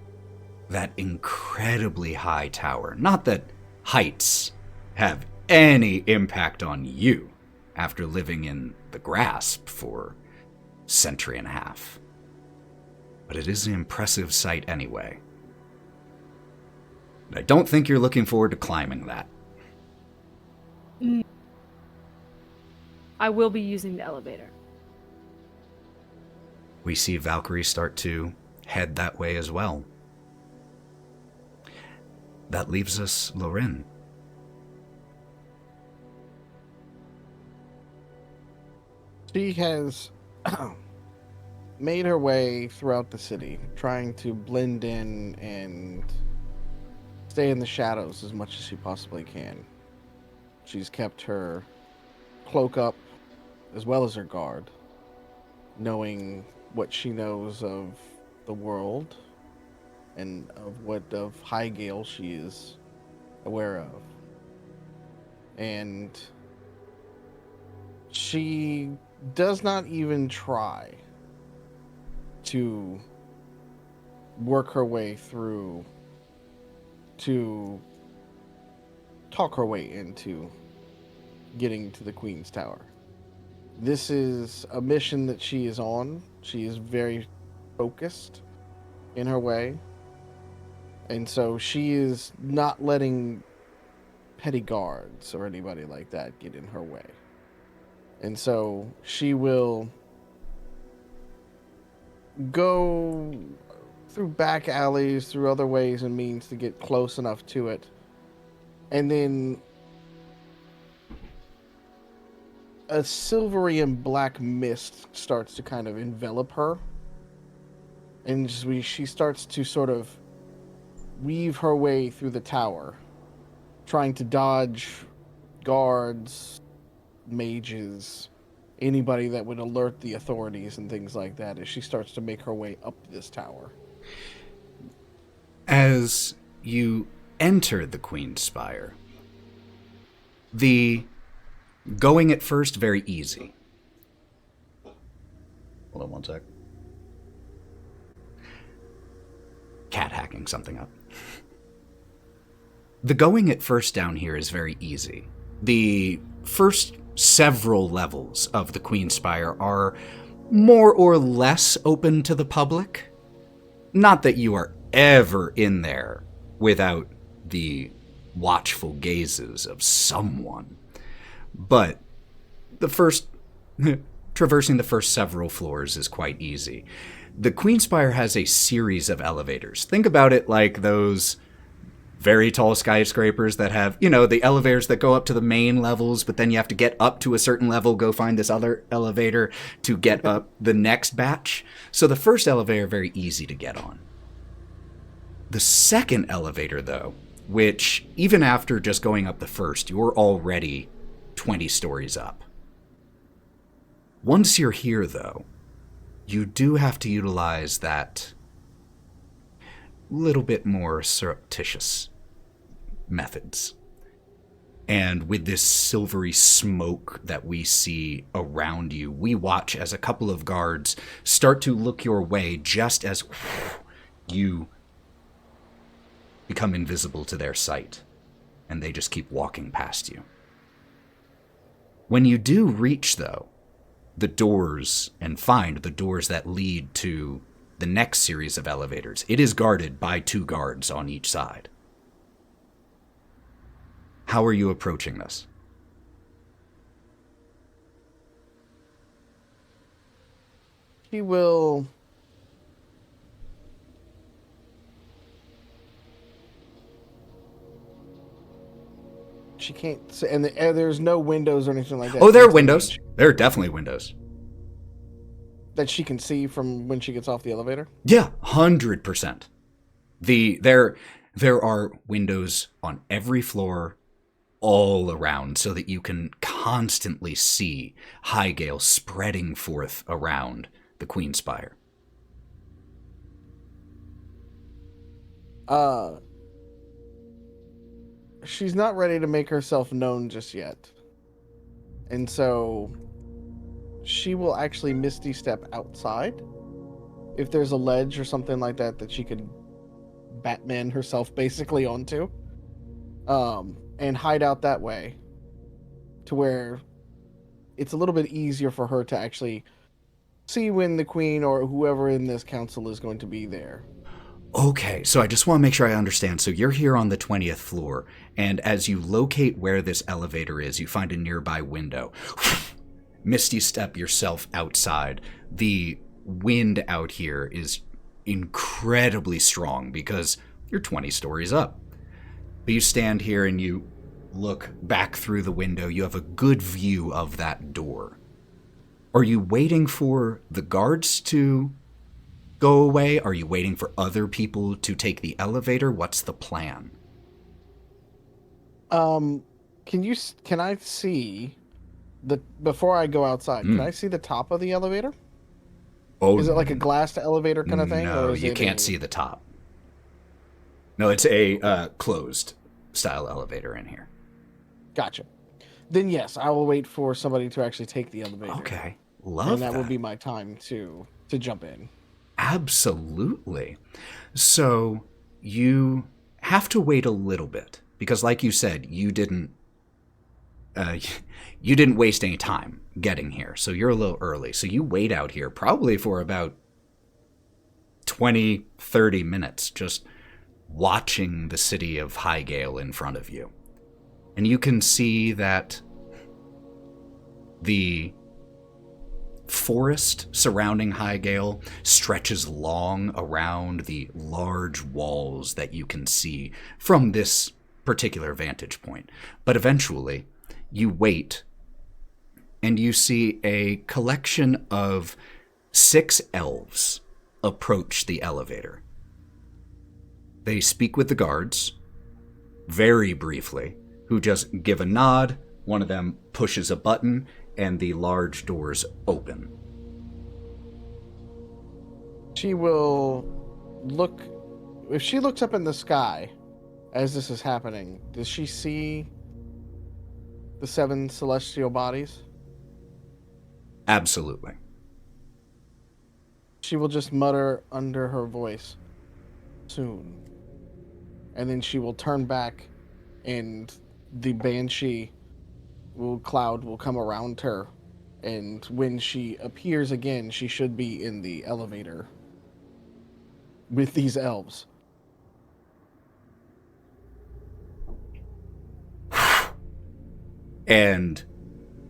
[SPEAKER 1] that incredibly high tower. Not that heights have any impact on you after living in the grasp for a century and a half. But it is an impressive sight anyway. And I don't think you're looking forward to climbing that.
[SPEAKER 3] I will be using the elevator.
[SPEAKER 1] We see Valkerie start to head that way as well. That leaves us Lorwryn.
[SPEAKER 7] She has made her way throughout the city, trying to blend in and stay in the shadows as much as she possibly can. She's kept her cloak up as well as her guard, knowing what she knows of the world and of what of Highgale she is aware of. And she does not even try to work her way through to talk her way into getting to the Queen's Tower. This is a mission that she is on. She is very focused in her way. And so she is not letting petty guards or anybody like that get in her way. And so she will go through back alleys, through other ways and means to get close enough to it. And then a silvery and black mist starts to kind of envelop her. And she starts to sort of weave her way through the tower, trying to dodge guards, mages, anybody that would alert the authorities and things like that as she starts to make her way up this tower.
[SPEAKER 1] As you enter the Queen's Spire, the going at first very easy. Hold on one sec. Cat hacking something up. The going at first down here is very easy. The first several levels of the Queen's Spire are more or less open to the public. Not that you are ever in there without the watchful gazes of someone. But the first, traversing the first several floors is quite easy. The Queen's Spire has a series of elevators. Think about it like those very tall skyscrapers that have, the elevators that go up to the main levels, but then you have to get up to a certain level, go find this other elevator to get up the next batch. So the first elevator, very easy to get on. The second elevator, though, which even after just going up the first, you're already 20 stories up. Once you're here, though, you do have to utilize that little bit more surreptitious methods. And with this silvery smoke that we see around you, we watch as a couple of guards start to look your way just as you become invisible to their sight, and they just keep walking past you. When you do reach, though, the doors and find the doors that lead to the next series of elevators, it is guarded by 2 guards on each side. How are you approaching this?
[SPEAKER 7] She will She can't see, and there's no windows or anything like that.
[SPEAKER 1] Oh, there are windows. There are definitely windows.
[SPEAKER 7] That she can see from when she gets off the elevator?
[SPEAKER 1] Yeah, 100%. There are windows on every floor all around so that you can constantly see High-Gale spreading forth around the Queen Spire.
[SPEAKER 7] She's not ready to make herself known just yet. And so she will actually Misty Step outside. If there's a ledge or something like that that she could Batman herself basically onto. And hide out that way. To where it's a little bit easier for her to actually see when the Queen or whoever in this council is going to be there.
[SPEAKER 1] Okay, so I just want to make sure I understand. So you're here on the 20th floor, and as you locate where this elevator is, you find a nearby window. Misty Step yourself outside. The wind out here is incredibly strong because you're 20 stories up. But you stand here and you look back through the window. You have a good view of that door. Are you waiting for the guards to go away? Are you waiting for other people to take the elevator? What's the plan?
[SPEAKER 7] Can I see before I go outside, can I see the top of the elevator?
[SPEAKER 1] Oh,
[SPEAKER 7] is it like a glass elevator kind of thing?
[SPEAKER 1] No,
[SPEAKER 7] or is
[SPEAKER 1] you can't see the top. No, it's a closed style elevator in here.
[SPEAKER 7] Gotcha. Then yes, I will wait for somebody to actually take the elevator.
[SPEAKER 1] Okay, love that.
[SPEAKER 7] And that will be my time to jump in.
[SPEAKER 1] Absolutely. So you have to wait a little bit because, like you said, you didn't waste any time getting here. So you're a little early. So you wait out here probably for about 20, 30 minutes just watching the city of High-Gale in front of you. And you can see that the forest surrounding High-Gale stretches long around the large walls that you can see from this particular vantage point. But eventually, you wait, and you see a collection of 6 elves approach the elevator. They speak with the guards, very briefly, who just give a nod. One of them pushes a button, and the large doors open.
[SPEAKER 7] She will look... If she looks up in the sky as this is happening, does she see the 7 celestial bodies?
[SPEAKER 1] Absolutely.
[SPEAKER 7] She will just mutter under her voice, "Soon." And then she will turn back, and the banshee cloud will come around her. And when she appears again, she should be in the elevator with these elves.
[SPEAKER 1] And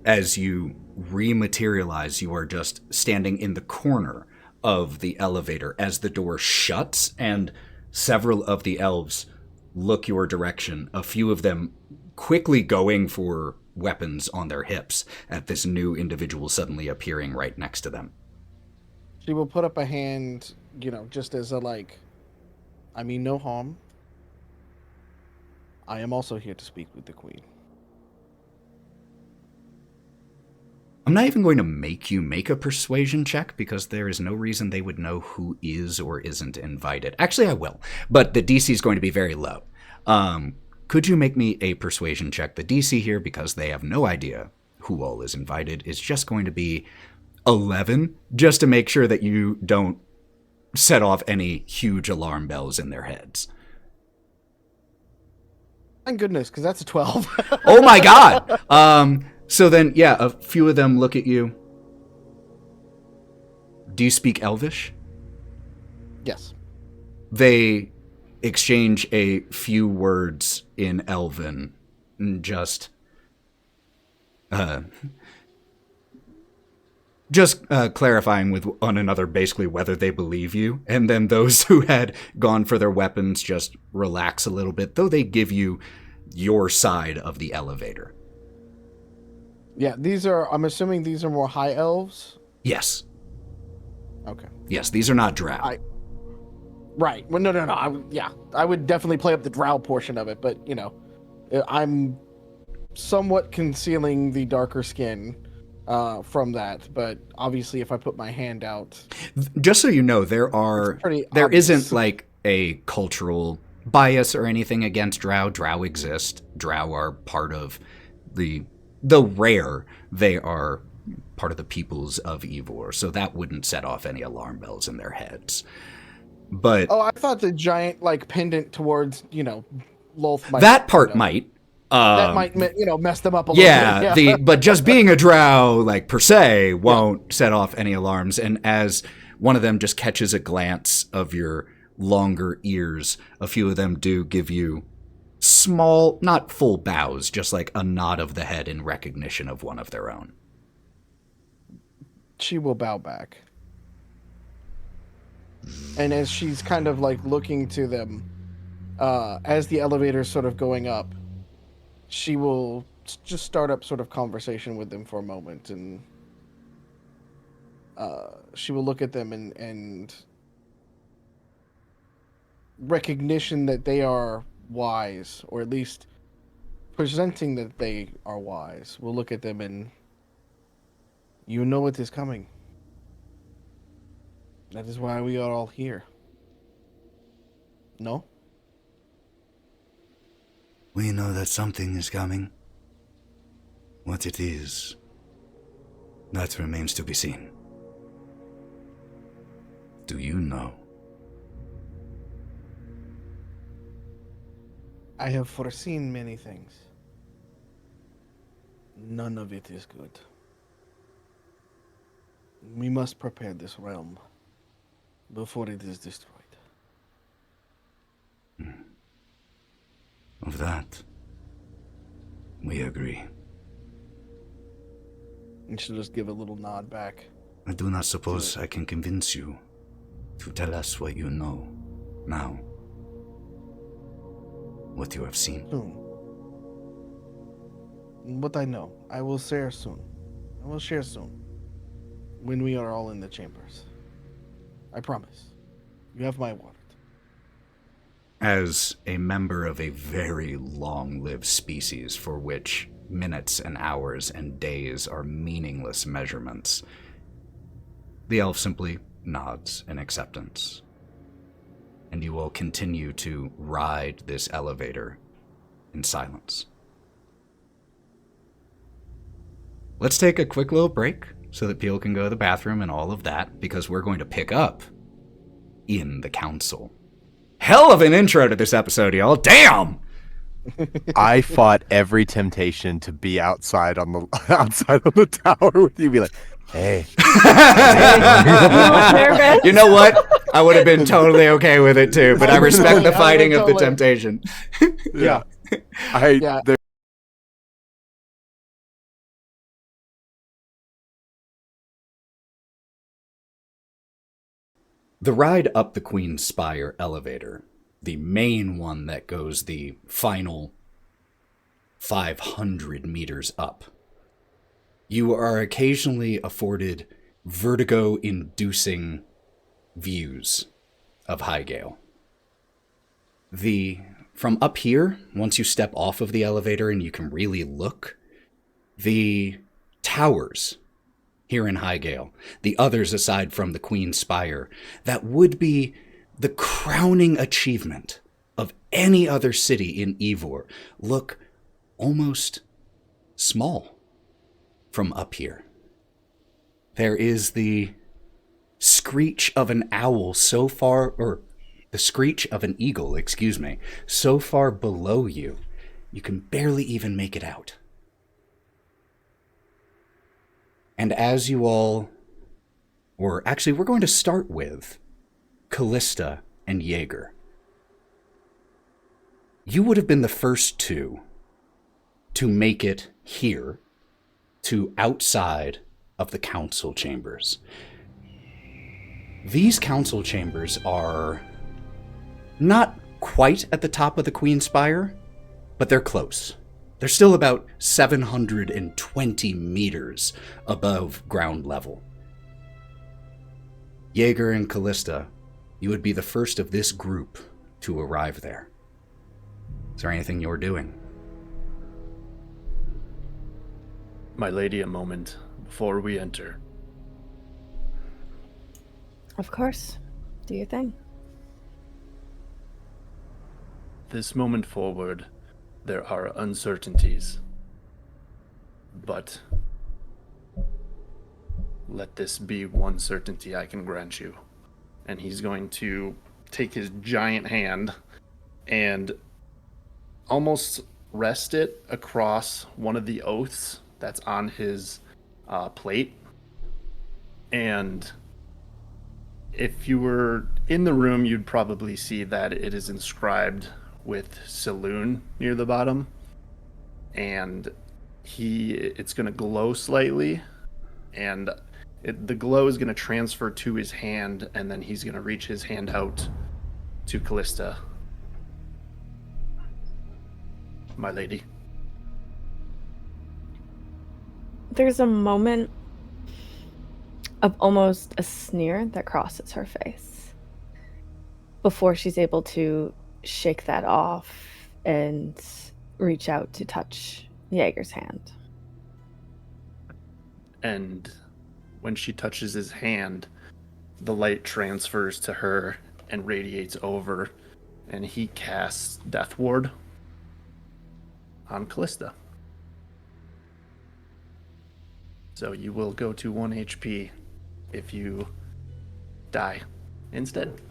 [SPEAKER 1] as you rematerialize, you are just standing in the corner of the elevator as the door shuts, and several of the elves look your direction, a few of them quickly going for weapons on their hips at this new individual suddenly appearing right next to them.
[SPEAKER 7] She will put up a hand, just as a I mean no harm. I am also here to speak with the Queen.
[SPEAKER 1] I'm not even going to make you make a persuasion check because there is no reason they would know who is or isn't invited. Actually, I will, but the DC is going to be very low. Could you make me a persuasion check? The DC here, because they have no idea who all is invited, is just going to be 11, just to make sure that you don't set off any huge alarm bells in their heads.
[SPEAKER 7] Thank goodness, because that's a 12.
[SPEAKER 1] Oh my god! So then, yeah, a few of them look at you. Do you speak Elvish?
[SPEAKER 7] Yes.
[SPEAKER 1] They exchange a few words in Elven, just clarifying with one another basically whether they believe you. And then those who had gone for their weapons just relax a little bit, though they give you your side of the elevator.
[SPEAKER 7] Yeah, I'm assuming these are more high elves?
[SPEAKER 1] Yes.
[SPEAKER 7] Okay.
[SPEAKER 1] Yes, these are not drow.
[SPEAKER 7] Right. Well, no. I would definitely play up the drow portion of it, but, I'm somewhat concealing the darker skin from that, but obviously if I put my hand out...
[SPEAKER 1] Just so you know, there
[SPEAKER 7] obvious.
[SPEAKER 1] isn't like a cultural bias or anything against drow. Drow exist. Drow are part of the rare. They are part of the peoples of Yvvor, so that wouldn't set off any alarm bells in their heads. But
[SPEAKER 7] I thought the giant pendant towards Lolth might,
[SPEAKER 1] that part might.
[SPEAKER 7] That might mess them up a little bit.
[SPEAKER 1] Yeah, but just being a drow per se won't set off any alarms. And as one of them just catches a glance of your longer ears, a few of them do give you small, not full bows, just like a nod of the head in recognition of one of their own.
[SPEAKER 7] She will bow back. And as she's kind of looking to them, as the elevator's sort of going up, she will just start up sort of conversation with them for a moment, and she will look at them and recognition that they are wise, or at least presenting that they are wise. We'll look at them and you know what is coming. That is why we are all here. No?
[SPEAKER 1] We know that something is coming. What it is, that remains to be seen. Do you know?
[SPEAKER 7] I have foreseen many things. None of it is good. We must prepare this realm before it is destroyed.
[SPEAKER 1] Of that, we agree.
[SPEAKER 7] And she'll just give a little nod back.
[SPEAKER 1] I do not suppose I can convince you to tell us what you know now. What you have seen.
[SPEAKER 7] Soon. What I know, I will share soon. I will share soon. When we are all in the chambers. I promise. You have my word.
[SPEAKER 1] As a member of a very long-lived species for which minutes and hours and days are meaningless measurements, the elf simply nods in acceptance. And you will continue to ride this elevator in silence. Let's take a quick little break so that people can go to the bathroom and all of that, because we're going to pick up in the council. Hell of an intro to this episode, y'all. Damn!
[SPEAKER 2] I fought every temptation to be outside on the tower with you. Be like, hey.
[SPEAKER 1] You know what? I would have been totally okay with it too, but I respect the fighting of the temptation.
[SPEAKER 2] Yeah.
[SPEAKER 1] The ride up the Queen's Spire elevator, the main one that goes the final 500 meters up, you are occasionally afforded vertigo-inducing views of Highgale. From up here, once you step off of the elevator and you can really look, the towers here in Highgale, the others aside from the Queen's Spire, that would be the crowning achievement of any other city in Yvvor, look almost small from up here. There is the screech of an owl so far, or the screech of an eagle, so far below you, you can barely even make it out. And as you all, or actually we're going to start with Kalista and Jaeger. You would have been the first two to make it here to outside of the council chambers. These council chambers are not quite at the top of the Queen's Spire, but they're close. They're still about 720 meters above ground level. Jaeger and Kalista, you would be the first of this group to arrive there. Is there anything you're doing?
[SPEAKER 6] My lady, a moment before we enter.
[SPEAKER 5] Of course. Do your thing.
[SPEAKER 6] This moment forward, there are uncertainties. But let this be one certainty I can grant you. And he's going to take his giant hand and almost rest it across one of the oaths that's on his plate. And if you were in the room, you'd probably see that it is inscribed with Saloon near the bottom. And it's going to glow slightly. And the glow is going to transfer to his hand, and then he's going to reach his hand out to Kalista. My lady.
[SPEAKER 5] There's a moment of almost a sneer that crosses her face before she's able to shake that off and reach out to touch Jaeger's hand.
[SPEAKER 6] And when she touches his hand, the light transfers to her and radiates over, and he casts Death Ward on Kalista. So you will go to 1 HP if you die instead.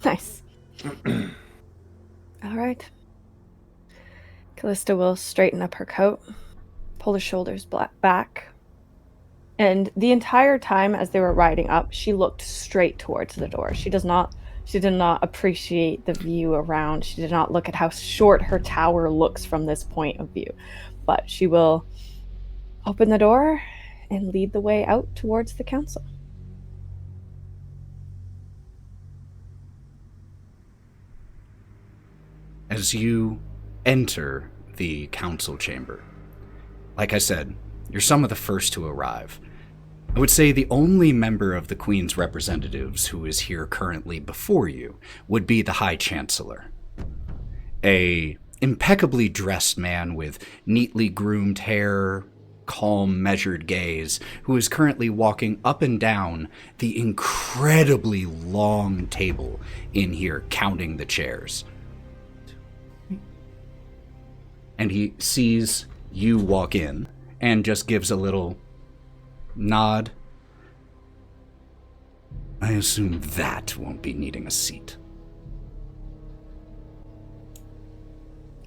[SPEAKER 5] Nice. All right. Kalista will straighten up her coat, pull her shoulders back, and the entire time as they were riding up, she looked straight towards the door. She did not appreciate the view around. She did not look at how short her tower looks from this point of view. But she will open the door and lead the way out towards the council.
[SPEAKER 1] As you enter the council chamber, like I said, you're some of the first to arrive. I would say the only member of the Queen's representatives who is here currently before you would be the High Chancellor. A impeccably dressed man with neatly groomed hair, calm, measured gaze, who is currently walking up and down the incredibly long table in here, counting the chairs. And he sees you walk in and just gives a little nod. I assume that won't be needing a seat.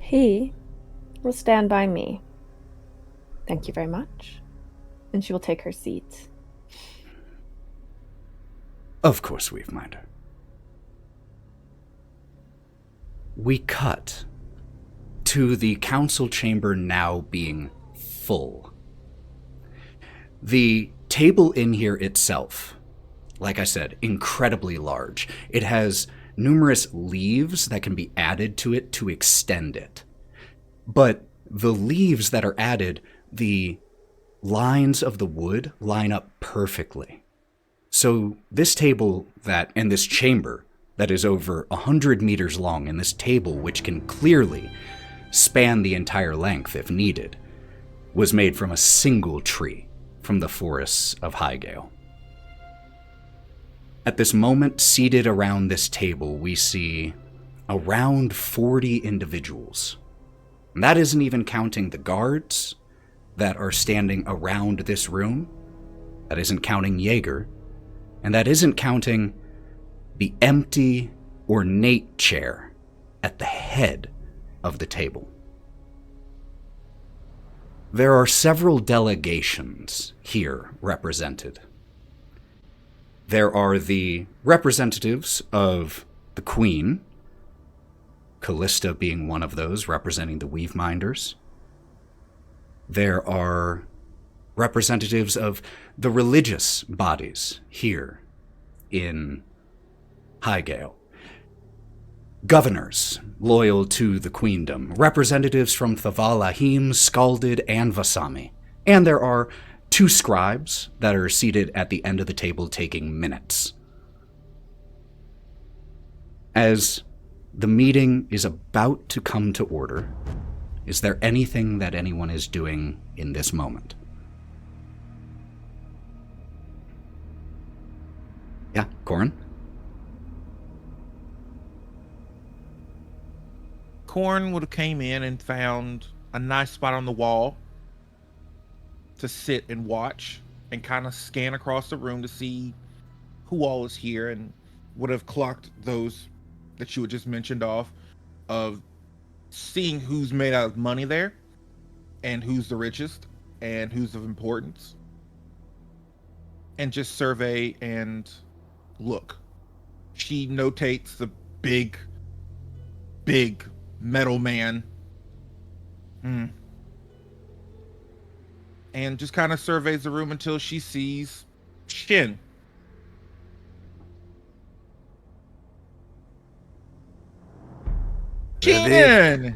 [SPEAKER 5] He will stand by me. Thank you very much. And she will take her seat.
[SPEAKER 1] Of course, Weaveminder. We cut to the council chamber now being full. The table in here itself, like I said, incredibly large. It has numerous leaves that can be added to it to extend it. But the leaves that are added, the lines of the wood line up perfectly. So this table and this chamber that is over 100 meters long, and this table which can clearly span the entire length if needed, was made from a single tree from the forests of Highgale. At this moment, seated around this table, we see around 40 individuals. And that isn't even counting the guards that are standing around this room. That isn't counting Jaeger. And that isn't counting the empty, ornate chair at the head of the table. There are several delegations here represented. There are the representatives of the Queen, Kalista being one of those, representing the Weaveminders. There are representatives of the religious bodies here in Highgale. governors loyal to the queendom, representatives from Thaval-Ahim, Scalded, and Vasami. And there are 2 scribes that are seated at the end of the table taking minutes. As the meeting is about to come to order, is there anything that anyone is doing in this moment? Yeah, Korrin?
[SPEAKER 4] Korrin would have came in and found a nice spot on the wall to sit and watch and kind of scan across the room to see who all is here, and would have clocked those that you had just mentioned off of seeing who's made out of money there and who's the richest and who's of importance, and just survey and look. She notates the big metal man. And just kind of surveys the room until she sees Shin. Shin!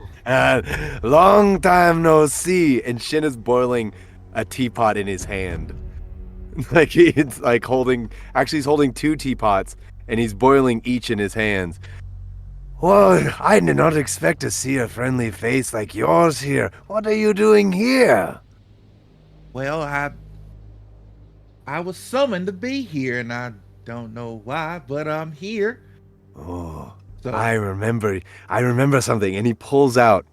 [SPEAKER 2] Long time no see. And Shin is boiling a teapot in his hand. Like he's holding 2 teapots, and he's boiling each in his hands. Well, I did not expect to see a friendly face like yours here. What are you doing here?
[SPEAKER 4] Well, I was summoned to be here, and I don't know why, but I'm here.
[SPEAKER 2] Oh,
[SPEAKER 4] So,
[SPEAKER 2] I remember something. And he pulls out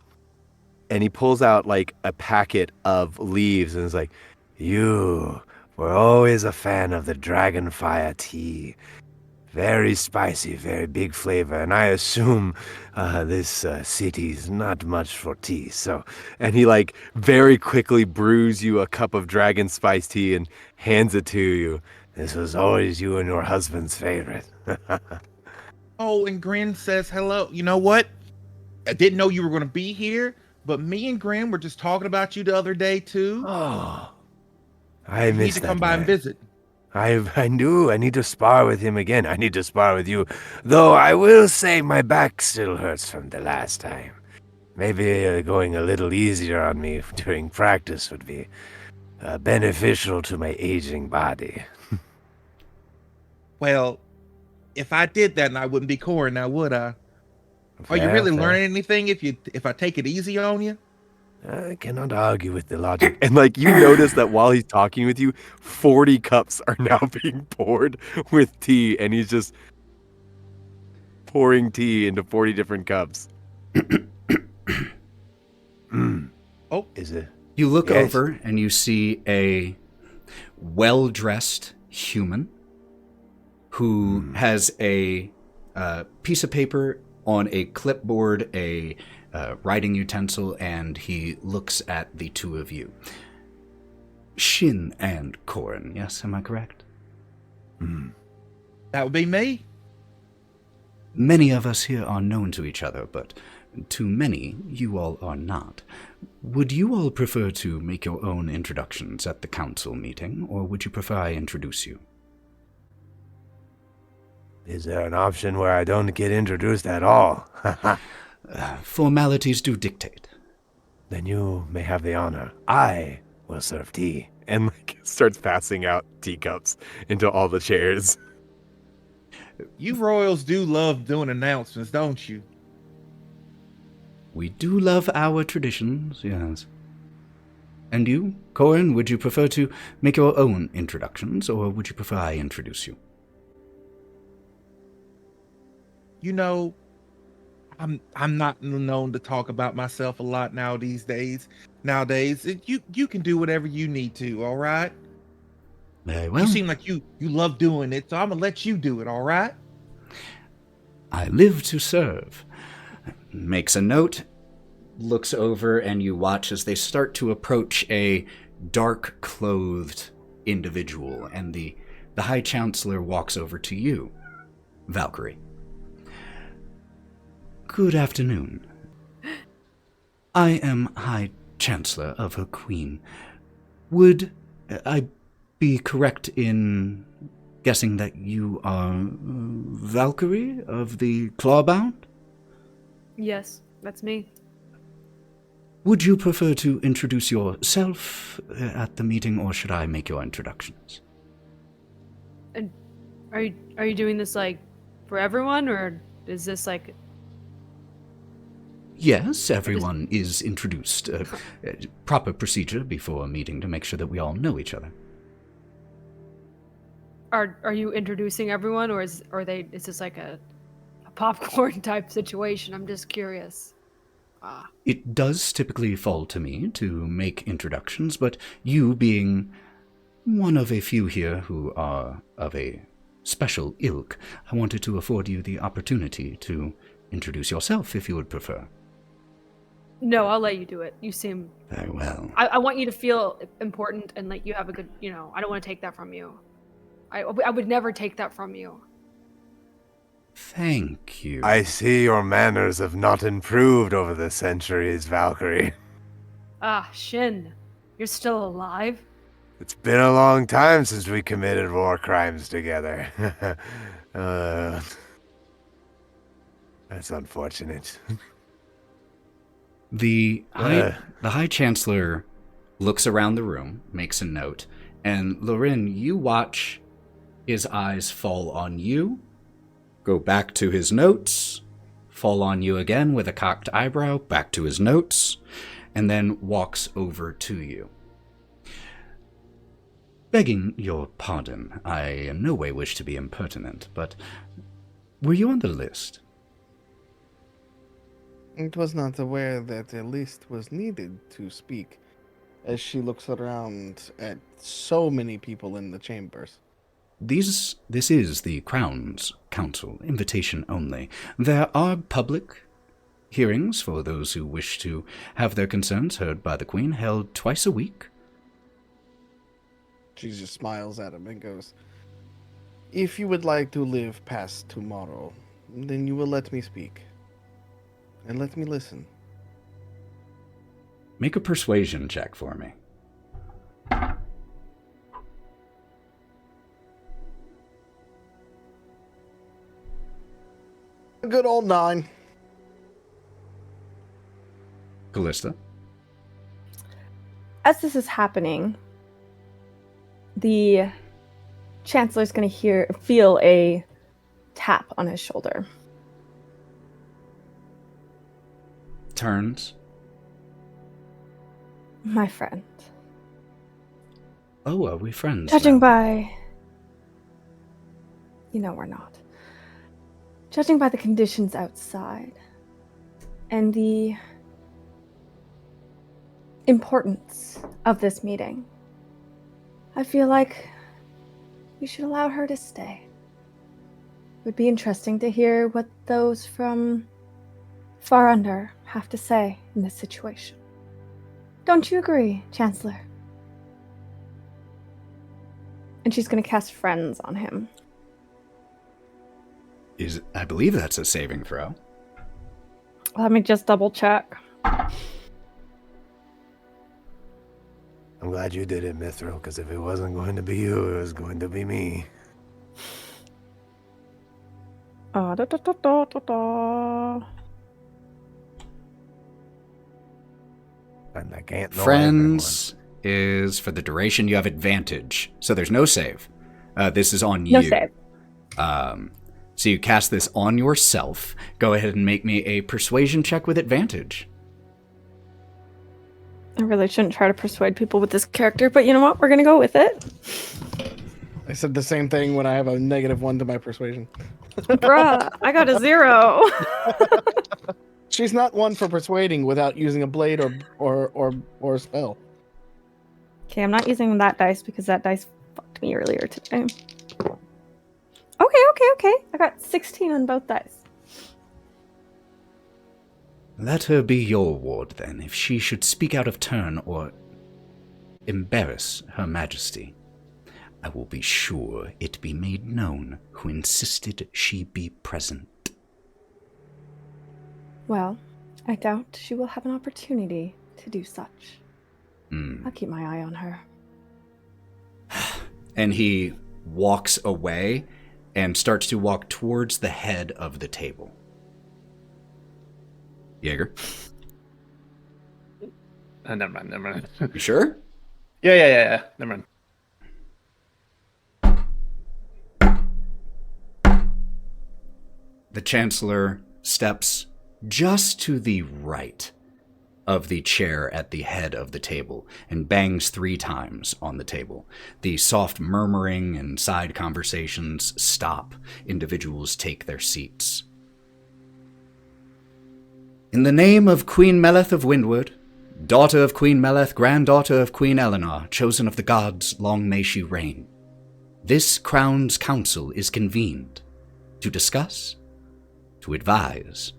[SPEAKER 2] like a packet of leaves, and is like, you were always a fan of the Dragonfire tea. Very spicy, very big flavor, and I assume this city's not much for tea. So, and he like very quickly brews you a cup of dragon spice tea and hands it to you. This was always you and your husband's favorite.
[SPEAKER 4] oh, and Grin says hello. You know what? I didn't know you were going to be here, but me and Grin were just talking about you the other day too.
[SPEAKER 2] Oh, I
[SPEAKER 4] You need
[SPEAKER 2] missed
[SPEAKER 4] to
[SPEAKER 2] that
[SPEAKER 4] come by and
[SPEAKER 2] man.
[SPEAKER 4] visit.
[SPEAKER 2] I knew I need to spar with him again. I need to spar with you. Though I will say my back still hurts from the last time. Maybe going a little easier on me during practice would be beneficial to my aging body.
[SPEAKER 4] Well, if I did that, and I wouldn't be Cory now, would I? Are you
[SPEAKER 2] Fair,
[SPEAKER 4] really
[SPEAKER 2] fair.
[SPEAKER 4] learning anything if I take it easy on you?
[SPEAKER 2] I cannot argue with the logic. And like you notice that while he's talking with you, 40 cups are now being poured with tea, and he's just pouring tea into 40 different cups.
[SPEAKER 4] Oh,
[SPEAKER 2] Is it?
[SPEAKER 1] You look
[SPEAKER 2] Yes.
[SPEAKER 1] over and you see a well-dressed human who has a piece of paper on a clipboard, a writing utensil, and he looks at the 2 of you. Shin and Korrin, yes, am I correct?
[SPEAKER 4] that would be me.
[SPEAKER 1] Many of us here are known to each other, but to many, you all are not. Would you all prefer to make your own introductions at the council meeting, or would you prefer I introduce you?
[SPEAKER 2] Is there an option where I don't get introduced at all?
[SPEAKER 1] Formalities do dictate.
[SPEAKER 2] Then you may have the honor. I will serve tea. And like starts passing out teacups into all the chairs.
[SPEAKER 4] You royals do love doing announcements, don't you?
[SPEAKER 1] We do love our traditions, yes. And you, Korrin, would you prefer to make your own introductions, or would you prefer I introduce you?
[SPEAKER 4] You know, I'm not known to talk about myself a lot nowadays. You can do whatever you need to, all right?
[SPEAKER 1] Very well.
[SPEAKER 4] You seem like you love doing it, so I'm gonna let you do it, all right?
[SPEAKER 1] I live to serve. Makes a note, looks over, and you watch as they start to approach a dark-clothed individual, and the High Chancellor walks over to you, Valkerie. Good afternoon. I am High Chancellor of her Queen. Would I be correct in guessing that you are Valkerie of the Clawbound?
[SPEAKER 3] Yes, that's me.
[SPEAKER 1] Would you prefer to introduce yourself at the meeting, or should I make your introductions?
[SPEAKER 3] And are you doing this like for everyone, or is this like?
[SPEAKER 1] Yes, everyone is introduced. Proper procedure before a meeting to make sure that we all know each other.
[SPEAKER 3] Are you introducing everyone, or is this like a popcorn type situation? I'm just curious.
[SPEAKER 1] It does typically fall to me to make introductions, but you being one of a few here who are of a special ilk, I wanted to afford you the opportunity to introduce yourself if you would prefer.
[SPEAKER 3] No, I'll let you do it. You seem...
[SPEAKER 1] Very well.
[SPEAKER 3] I want you to feel important and like you have a good, I don't want to take that from you. I would never take that from you.
[SPEAKER 1] Thank you.
[SPEAKER 2] I see your manners have not improved over the centuries, Valkerie.
[SPEAKER 3] Shin, you're still alive?
[SPEAKER 2] It's been a long time since we committed war crimes together. That's unfortunate.
[SPEAKER 1] The High Chancellor looks around the room, makes a note, and Lorwryn, you watch his eyes fall on you, go back to his notes, fall on you again with a cocked eyebrow, back to his notes, and then walks over to you. Begging your pardon, I in no way wish to be impertinent, but were you on the list?
[SPEAKER 7] It was not aware that a list was needed to speak, as she looks around at so many people in the chambers.
[SPEAKER 1] This is the Crown's Council, invitation only. There are public hearings for those who wish to have their concerns heard by the Queen, held twice a week.
[SPEAKER 7] She just smiles at him and goes, "If you would like to live past tomorrow, then you will let me speak. And let me listen."
[SPEAKER 1] Make a persuasion check for me.
[SPEAKER 7] A good old 9.
[SPEAKER 1] Kalista?
[SPEAKER 5] As this is happening, the Chancellor's going to feel a tap on his shoulder.
[SPEAKER 1] Turns.
[SPEAKER 5] My friend.
[SPEAKER 1] Oh, are we friends?
[SPEAKER 5] Judging
[SPEAKER 1] now?
[SPEAKER 5] by... we're not. Judging by the conditions outside and the importance of this meeting, I feel like we should allow her to stay. It would be interesting to hear what those from far under have to say in this situation. Don't you agree, Chancellor? And she's going to cast Friends on him.
[SPEAKER 1] I believe that's a saving throw.
[SPEAKER 5] Let me just double check.
[SPEAKER 2] I'm glad you did it, Mithril, because if it wasn't going to be you, it was going to be me.
[SPEAKER 5] Da, da, da, da, da, da.
[SPEAKER 2] And I can't know
[SPEAKER 1] Friends is for the duration. You have advantage, so there's no save. This is on you.
[SPEAKER 5] No save.
[SPEAKER 1] So you cast this on yourself. Go ahead and make me a persuasion check with advantage.
[SPEAKER 5] I really shouldn't try to persuade people with this character, but you know what? We're going to go with it.
[SPEAKER 7] I said the same thing when I have a -1 to my persuasion.
[SPEAKER 5] Bruh, I got a 0.
[SPEAKER 7] She's not one for persuading without using a blade or a spell.
[SPEAKER 5] Okay, I'm not using that dice because that dice fucked me earlier today. Okay. I got 16 on both dice.
[SPEAKER 1] Let her be your ward, then, if she should speak out of turn or embarrass Her Majesty. I will be sure it be made known who insisted she be present.
[SPEAKER 5] Well, I doubt she will have an opportunity to do such. I'll keep my eye on her.
[SPEAKER 1] And he walks away and starts to walk towards the head of the table. Jaeger.
[SPEAKER 6] Never mind.
[SPEAKER 1] You sure?
[SPEAKER 6] Yeah. Never mind.
[SPEAKER 1] The Chancellor steps just to the right of the chair at the head of the table and bangs 3 times on the table. The soft murmuring and side conversations stop. Individuals take their seats. In the name of Queen Meleth of Windward, daughter of Queen Meleth, granddaughter of Queen Eleanor, chosen of the gods, long may she reign, this Crown's Council is convened to discuss, to advise,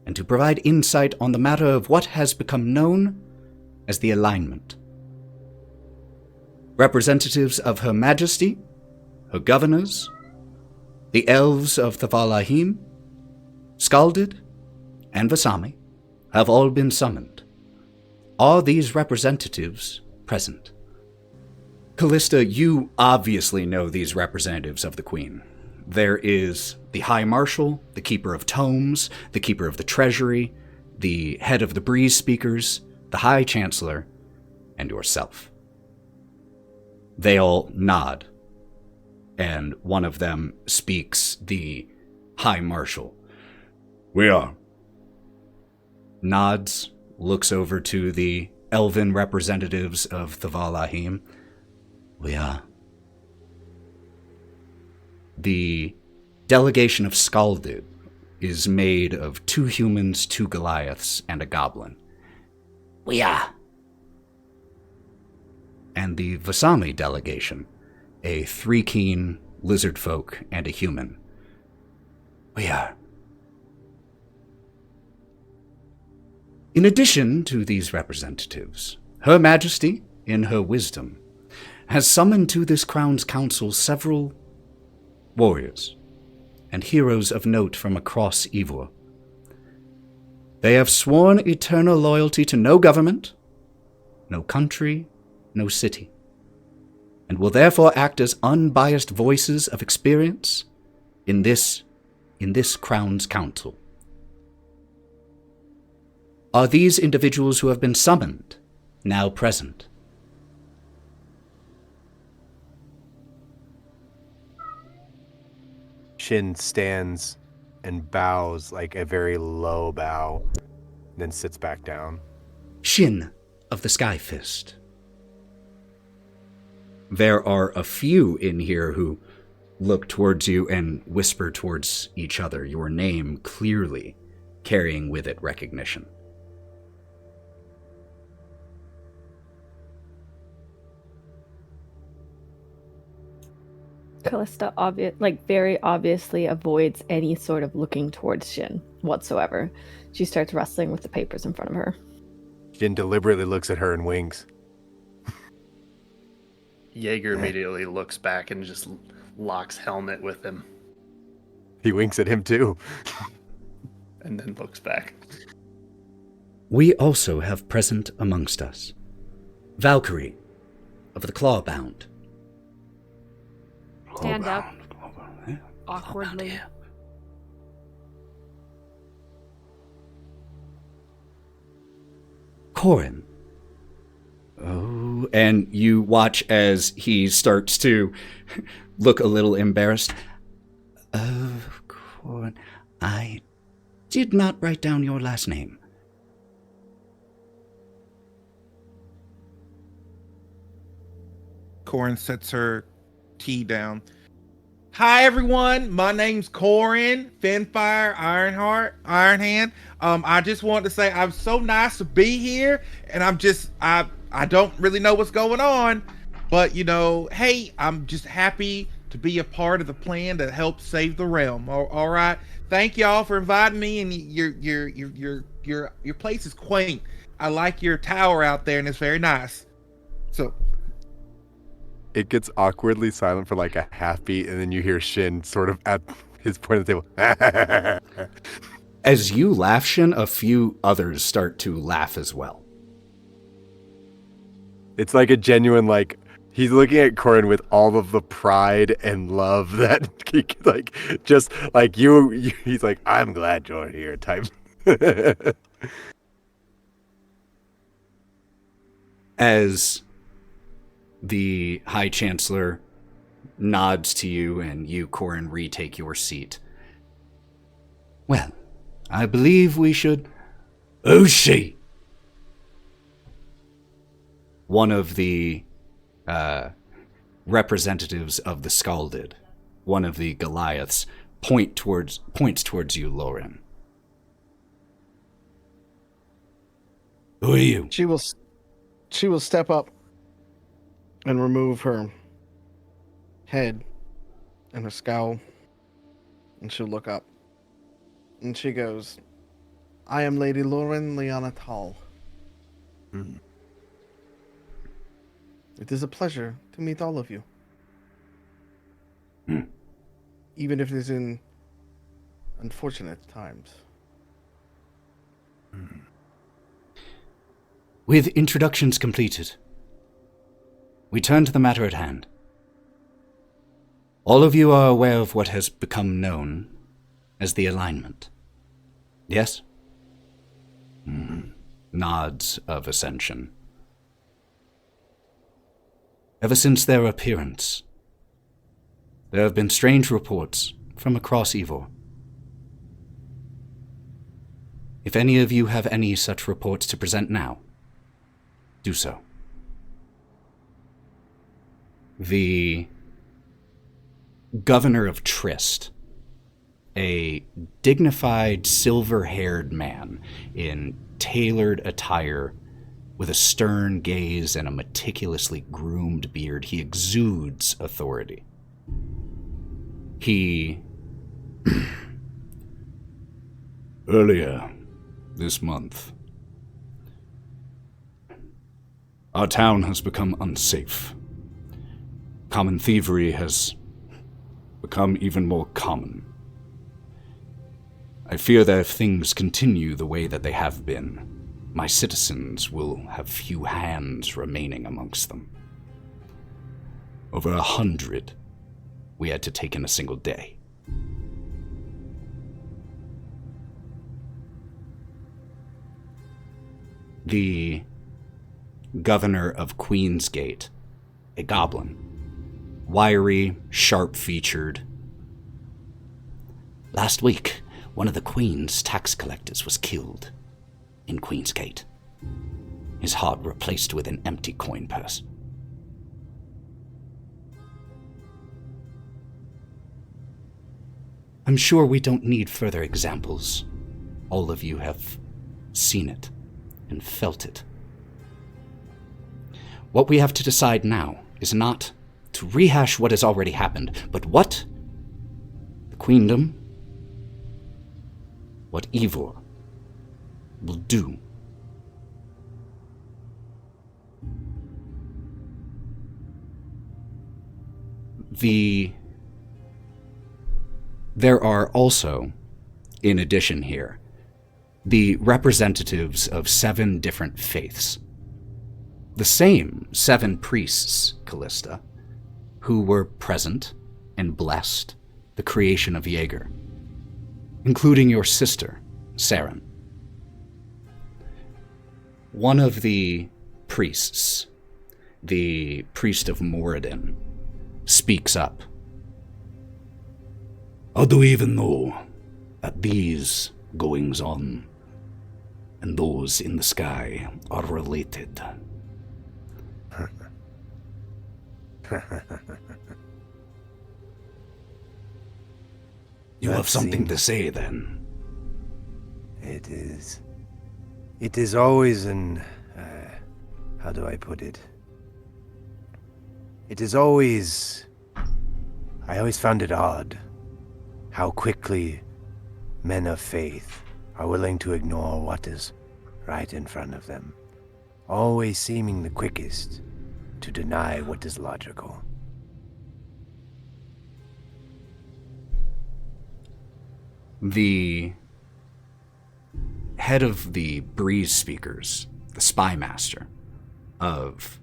[SPEAKER 1] and to provide insight on the matter of what has become known as the Alignment. Representatives of Her Majesty, her governors, the elves of the Valahim, Scalded, and Vasami have all been summoned. Are these representatives present? Kalista, you obviously know these representatives of the Queen. There is the High Marshal, the Keeper of Tomes, the Keeper of the Treasury, the head of the Breeze Speakers, the High Chancellor, and yourself. They all nod, and one of them speaks, the High Marshal. We are. Nods, looks over to the elven representatives of the Valahim. We are. The delegation of Scalded is made of 2 humans, 2 Goliaths, and a goblin. We are. And the Vasami delegation, a 3 keen lizard folk and a human. We are. In addition to these representatives, Her Majesty, in her wisdom, has summoned to this Crown's Council several warriors and heroes of note from across Yvvor. They have sworn eternal loyalty to no government, no country, no city, and will therefore act as unbiased voices of experience in this Crown's Council. Are these individuals who have been summoned now present?
[SPEAKER 2] Shin stands and bows like a very low bow, then sits back down.
[SPEAKER 1] Shin of the Sky Fist. There are a few in here who look towards you and whisper towards each other, your name clearly carrying with it recognition.
[SPEAKER 5] Kalista very obviously avoids any sort of looking towards Shin whatsoever. She starts wrestling with the papers in front of her.
[SPEAKER 2] Shin deliberately looks at her and winks.
[SPEAKER 6] Jaeger immediately looks back and just locks helmet with him.
[SPEAKER 2] He winks at him too.
[SPEAKER 6] And then looks back.
[SPEAKER 1] We also have present amongst us Valkerie of the Clawbound.
[SPEAKER 3] Stand up awkwardly.
[SPEAKER 1] Korrin. Oh, and you watch as he starts to look a little embarrassed. Korrin, I did not write down your last name.
[SPEAKER 4] Korrin sets her tea down. Hi everyone, my name's Korrin, Finfire, Iron Hand. I just wanted to say I'm so nice to be here, and I don't really know what's going on, but hey, I'm just happy to be a part of the plan to help save the realm. All right, thank y'all for inviting me, and your place is quaint. I like your tower out there, and it's very nice. So.
[SPEAKER 2] It gets awkwardly silent for like a half beat, and then you hear Shin sort of at his point of the table.
[SPEAKER 1] As you laugh, Shin, a few others start to laugh as well.
[SPEAKER 2] It's like a genuine, like, he's looking at Korrin with all of the pride and love that, like, just like you he's like, I'm glad you're here type.
[SPEAKER 1] As the High Chancellor nods to you and you, Korrin, retake your seat. Well, I believe we should... Who's she? One of the representatives of the Scalded, one of the Goliaths, points towards you, Lorwryn. Who are you?
[SPEAKER 7] She will step up and remove her head and her scowl, and she'll look up. And she goes, I am Lady Lorwryn Liana Tall.
[SPEAKER 2] Hmm.
[SPEAKER 7] It is a pleasure to meet all of you.
[SPEAKER 1] Hmm.
[SPEAKER 7] Even if it is in unfortunate times.
[SPEAKER 1] With introductions completed, we turn to the matter at hand. All of you are aware of what has become known as the alignment. Yes? Nods of ascension. Ever since their appearance, there have been strange reports from across Yvvor. If any of you have any such reports to present now, do so. The governor of Trist, a dignified silver-haired man in tailored attire with a stern gaze and a meticulously groomed beard, he exudes authority. He... Earlier this month, our town has become unsafe. Common thievery has become even more common. I fear that if things continue the way that they have been, my citizens will have few hands remaining amongst them. Over 100 we had to take in a single day. The governor of Queensgate, a goblin, wiry, sharp-featured. Last week, one of the Queen's tax collectors was killed in Queensgate. His heart replaced with an empty coin purse. I'm sure we don't need further examples. All of you have seen it and felt it. What we have to decide now is not to rehash what has already happened, but what the Queendom, what Yvvor will do. There are also, in addition here, the representatives of 7 different faiths. The same 7 priests, Kalista, who were present and blessed the creation of Jaeger, including your sister, Saren. One of the priests, the priest of Moradin, speaks up. How do we even know that these goings-on and those in the sky are related? You have something to say, then?
[SPEAKER 2] It is always an... how do I put it? It is always... I always found it odd how quickly men of faith are willing to ignore what is right in front of them, always seeming the quickest to deny what is logical.
[SPEAKER 1] The head of the Breeze Speakers, the spy master of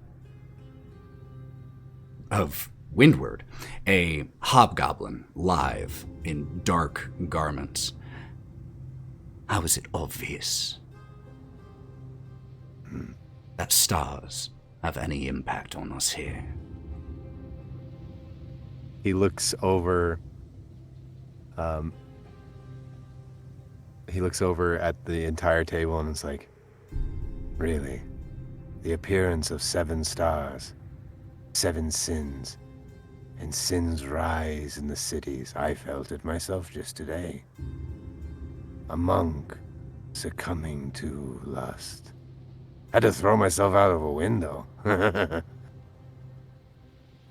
[SPEAKER 1] Windward, a hobgoblin lithe in dark garments. How is it obvious that stars have any impact on us here.
[SPEAKER 2] He looks over. He looks over at the entire table and is like, really? The appearance of 7 stars, 7 sins, and sins rise in the cities. I felt it myself just today. A monk succumbing to lust. Had to throw myself out of a window.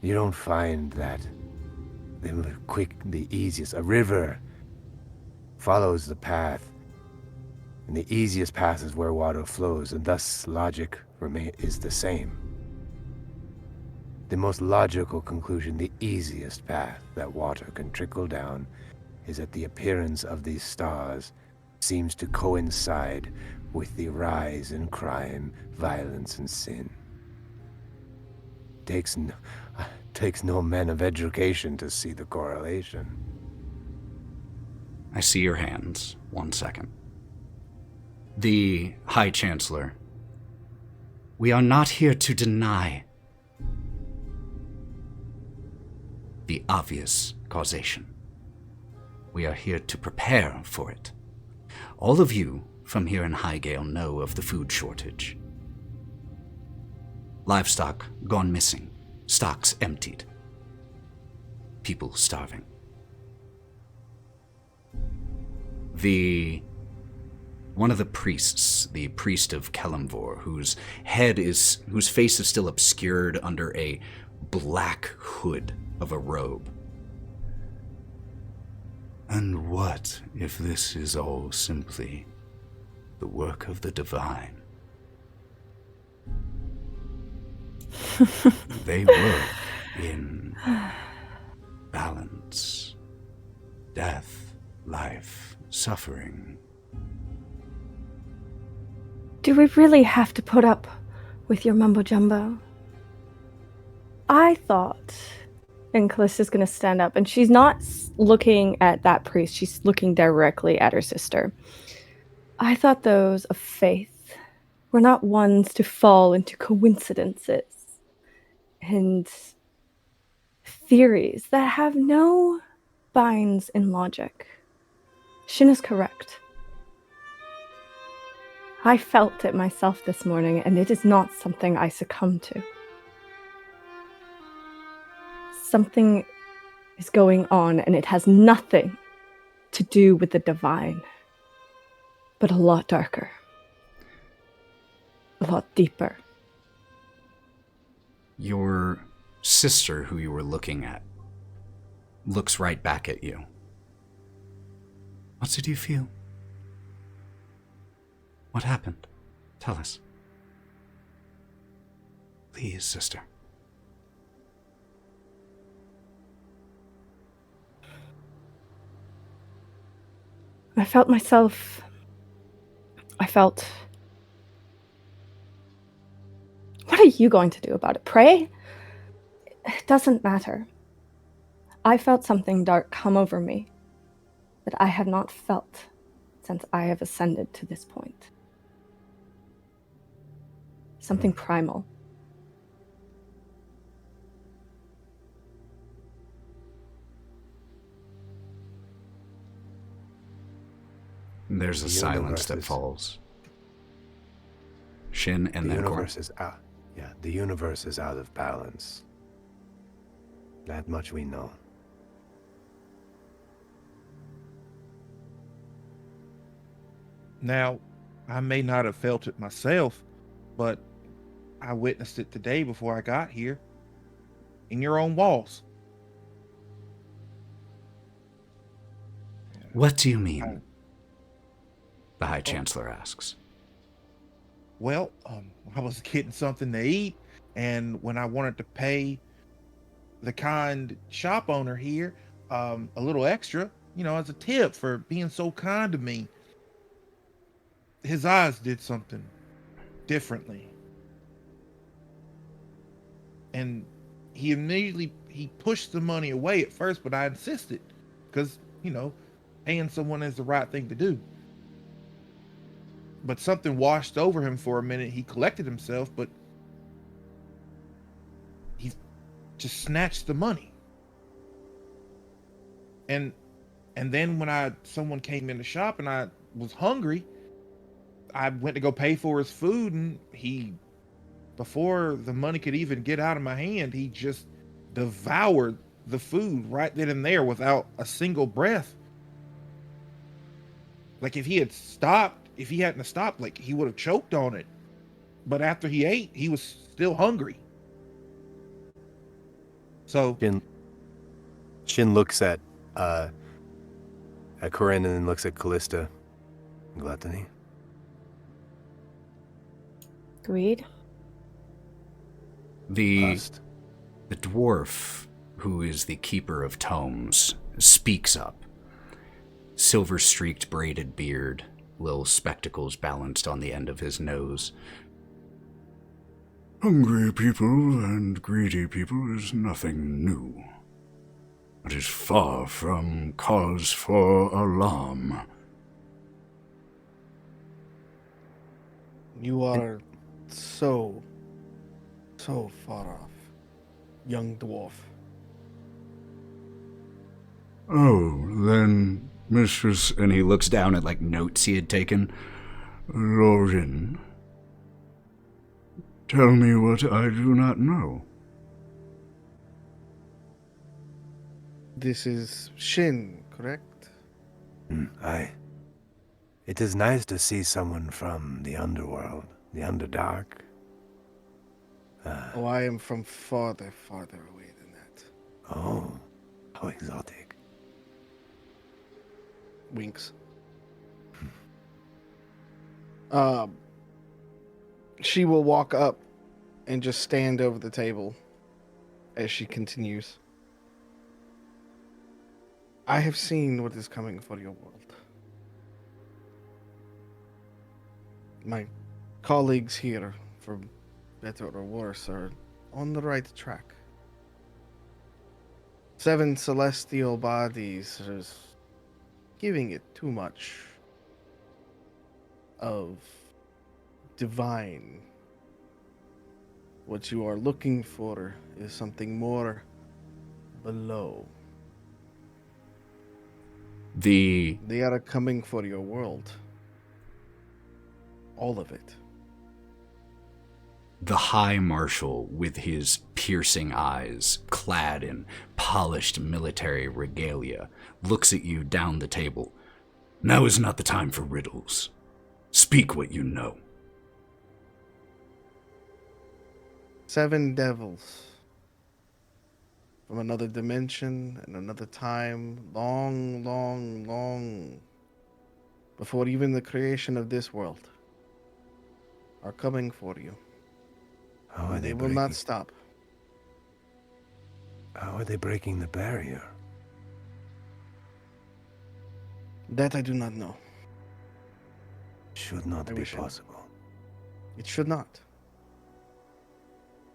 [SPEAKER 2] You don't find that the easiest. A river follows the path, and the easiest path is where water flows, and thus logic is the same. The most logical conclusion, the easiest path that water can trickle down, is that the appearance of these stars seems to coincide with the rise in crime, violence, and sin. Takes no man of education to see the correlation.
[SPEAKER 1] I see your hands. 1 second. The High Chancellor. We are not here to deny the obvious causation. We are here to prepare for it. All of you from here in Highgale know of the food shortage. Livestock gone missing, stocks emptied, people starving. One of the priests, the priest of Kelemvor, whose face is still obscured under a black hood of a robe. And what if this is all simply the work of the divine? They work in balance, death, life, suffering.
[SPEAKER 5] Do we really have to put up with your mumbo-jumbo? I thought... And Kalista's going to stand up, and she's not looking at that priest. She's looking directly at her sister. I thought those of faith were not ones to fall into coincidences and theories that have no binds in logic. Shin is correct. I felt it myself this morning, and it is not something I succumb to. Something is going on, and it has nothing to do with the divine, but a lot darker, a lot deeper.
[SPEAKER 1] Your sister, who you were looking at, looks right back at you. What did you feel? What happened? Tell us. Please, sister.
[SPEAKER 5] I felt myself... What are you going to do about it? Pray? It doesn't matter. I felt something dark come over me that I have not felt since I have ascended to this point. Something primal.
[SPEAKER 1] There's a silence that falls. Shin and then Korrin.
[SPEAKER 2] The universe is out of balance. That much we know.
[SPEAKER 4] Now, I may not have felt it myself, but I witnessed it today before I got here. In your own walls.
[SPEAKER 1] What do you mean? The High Chancellor asks.
[SPEAKER 4] Well, I was getting something to eat, and when I wanted to pay the kind shop owner here a little extra, as a tip for being so kind to me, his eyes did something differently. And he immediately pushed the money away at first, but I insisted because, paying someone is the right thing to do. but something washed over him for a minute. He collected himself, but he just snatched the money. And then when someone came in the shop and I was hungry, I went to go pay for his food, and before the money could even get out of my hand, he just devoured the food right then and there without a single breath. Like if he hadn't stopped, like he would have choked on it. But after he ate, he was still hungry. So
[SPEAKER 2] Shin looks at Korrin and then looks at Kalista. Gluttony.
[SPEAKER 5] Agreed.
[SPEAKER 1] The
[SPEAKER 2] Lust.
[SPEAKER 1] dwarf, who is the keeper of tomes, speaks up. Silver-streaked braided beard, little spectacles balanced on the end of his nose.
[SPEAKER 8] Hungry people and greedy people is nothing new. It is far from cause for alarm.
[SPEAKER 7] You are so far off, young dwarf.
[SPEAKER 8] Oh, then, Mistress,
[SPEAKER 1] And he looks down at, notes he had taken.
[SPEAKER 8] Lorwryn, tell me what I do not know.
[SPEAKER 7] This is Shin, correct?
[SPEAKER 2] Aye. It is nice to see someone from the underworld, the Underdark.
[SPEAKER 7] Oh, I am from farther away than that.
[SPEAKER 2] Oh, how exotic.
[SPEAKER 7] Winks. She will walk up and just stand over the table as she continues. I have seen what is coming for your world. My colleagues here, for better or worse, are on the right track. 7 celestial bodies is giving it too much of divine. What you are looking for is something more below.
[SPEAKER 1] The
[SPEAKER 7] They are coming for your world. All of it.
[SPEAKER 1] High Marshal, with his piercing eyes, clad in polished military regalia, looks at you down the table.
[SPEAKER 8] Now is not the time for riddles. Speak what you know.
[SPEAKER 7] 7 devils from another dimension and another time, long before even the creation of this world, are coming for you.
[SPEAKER 2] How are
[SPEAKER 7] They will not stop.
[SPEAKER 2] How are they breaking the barrier?
[SPEAKER 7] That I do not know.
[SPEAKER 2] Should not
[SPEAKER 7] I
[SPEAKER 2] be
[SPEAKER 7] wish I knew.
[SPEAKER 2] possible.
[SPEAKER 7] It should not.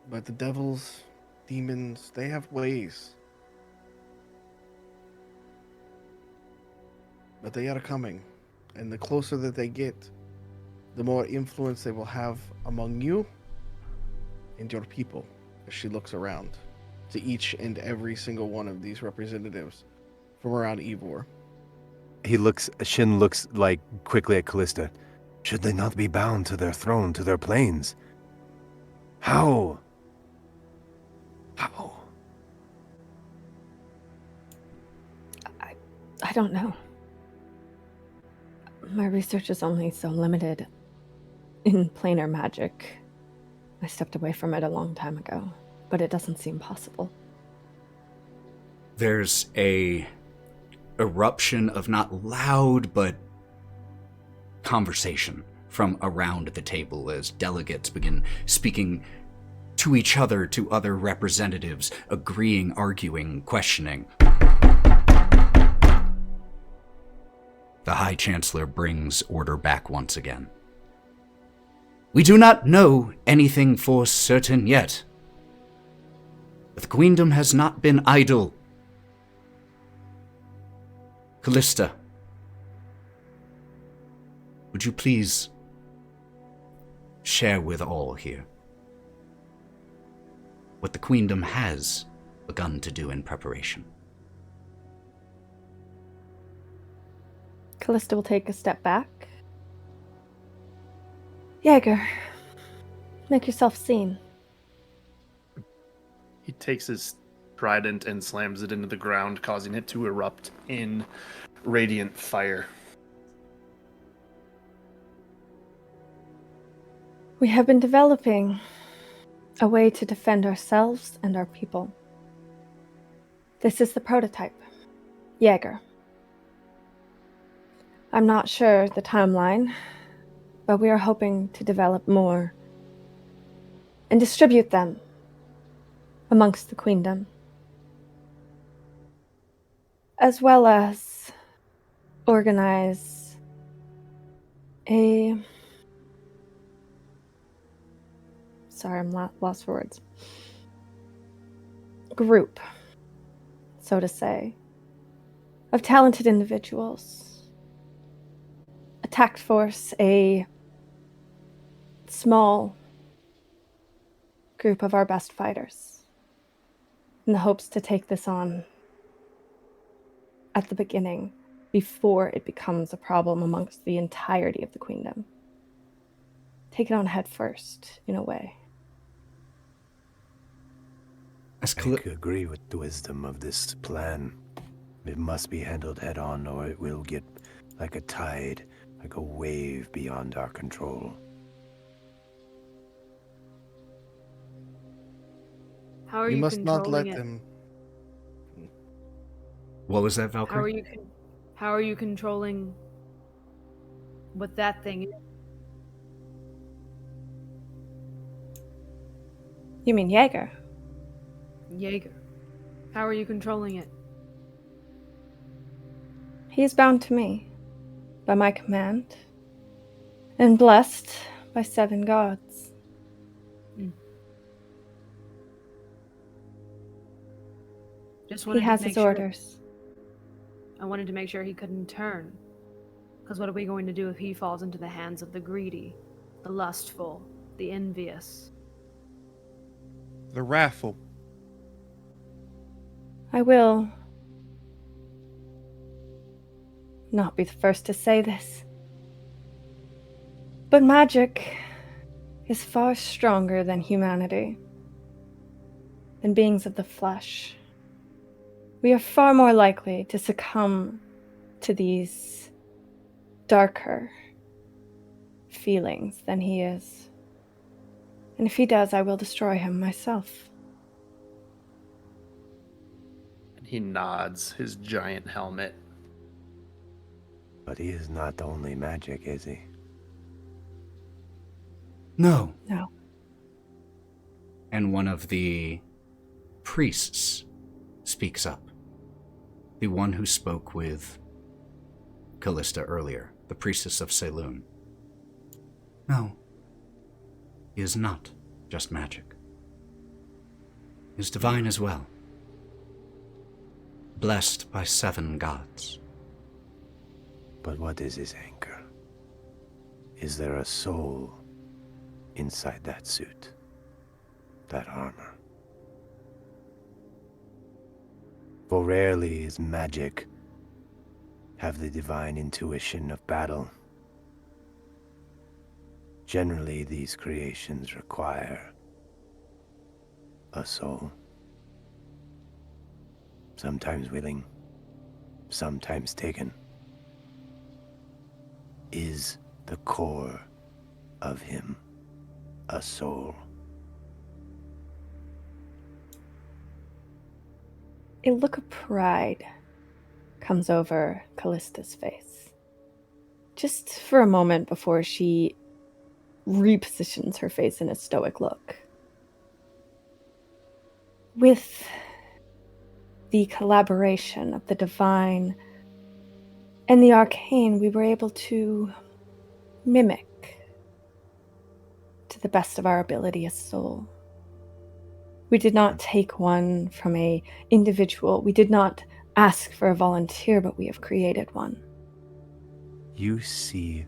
[SPEAKER 7] But the devils, demons, they have ways. But they are coming. And the closer that they get, the more influence they will have among you and your people. As she looks around to each and every single one of these representatives from around Yvvor.
[SPEAKER 2] Shin looks quickly at Kalista. Should they not be bound to their throne, to their planes? How?
[SPEAKER 5] I don't know. My research is only so limited in planar magic. I stepped away from it a long time ago, but it doesn't seem possible.
[SPEAKER 1] There's a eruption of not loud, but conversation from around the table as delegates begin speaking to each other, to other representatives, agreeing, arguing, questioning. The High Chancellor brings order back once again. We do not know anything for certain yet, but the Queendom has not been idle. Kalista, would you please share with all here what the Queendom has begun to do in preparation.
[SPEAKER 5] Kalista will take a step back. Jaeger, make yourself seen.
[SPEAKER 6] He takes his trident and slams it into the ground, causing it to erupt in radiant fire.
[SPEAKER 5] We have been developing a way to defend ourselves and our people. This is the prototype, Jaeger. I'm not sure the timeline, but we are hoping to develop more and distribute them amongst the Queendom, as well as organize a... Sorry, I'm lost for words. Group, so to say, of talented individuals. A tact force, a small group of our best fighters, in the hopes to take this on at the beginning, before it becomes a problem amongst the entirety of the Queendom. Take it on head first, in a way.
[SPEAKER 2] I agree with the wisdom of this plan. It must be handled head on, or it will get like a tide, like a wave beyond our control.
[SPEAKER 3] How are
[SPEAKER 7] You
[SPEAKER 3] you
[SPEAKER 7] must not let
[SPEAKER 3] controlling it?
[SPEAKER 7] them.
[SPEAKER 1] What was that, Valkerie?
[SPEAKER 3] How are you controlling what that thing is?
[SPEAKER 5] You mean Jaeger?
[SPEAKER 3] Jaeger. How are you controlling it?
[SPEAKER 5] He is bound to me, by my command, and blessed by 7 gods.
[SPEAKER 3] Just
[SPEAKER 5] He
[SPEAKER 3] wanted
[SPEAKER 5] has
[SPEAKER 3] to make
[SPEAKER 5] his
[SPEAKER 3] sure.
[SPEAKER 5] orders.
[SPEAKER 3] I wanted to make sure he couldn't turn. Because what are we going to do if he falls into the hands of the greedy, the lustful, the envious?
[SPEAKER 4] The wrathful.
[SPEAKER 5] I will not be the first to say this, but magic is far stronger than humanity, than beings of the flesh. We are far more likely to succumb to these darker feelings than he is. And if he does, I will destroy him myself.
[SPEAKER 6] He nods his giant helmet.
[SPEAKER 2] But he is not only magic, is he?
[SPEAKER 1] No.
[SPEAKER 5] No.
[SPEAKER 1] And one of the priests speaks up. The one who spoke with Kalista earlier, the priestess of Saloon. No. He is not just magic. He is divine as well. Blessed by 7 gods.
[SPEAKER 2] But what is his anchor? Is there a soul inside that suit? That armor? For rarely is magic have the divine intuition of battle. Generally, these creations require a soul. Sometimes willing, sometimes taken. Is the core of him a soul?
[SPEAKER 5] A look of pride comes over Kalista's face. Just for a moment before she repositions her face in a stoic look. With the collaboration of the divine and the arcane, we were able to mimic, to the best of our ability, a soul. We did not take one from an individual. We did not ask for a volunteer, but we have created one.
[SPEAKER 2] You see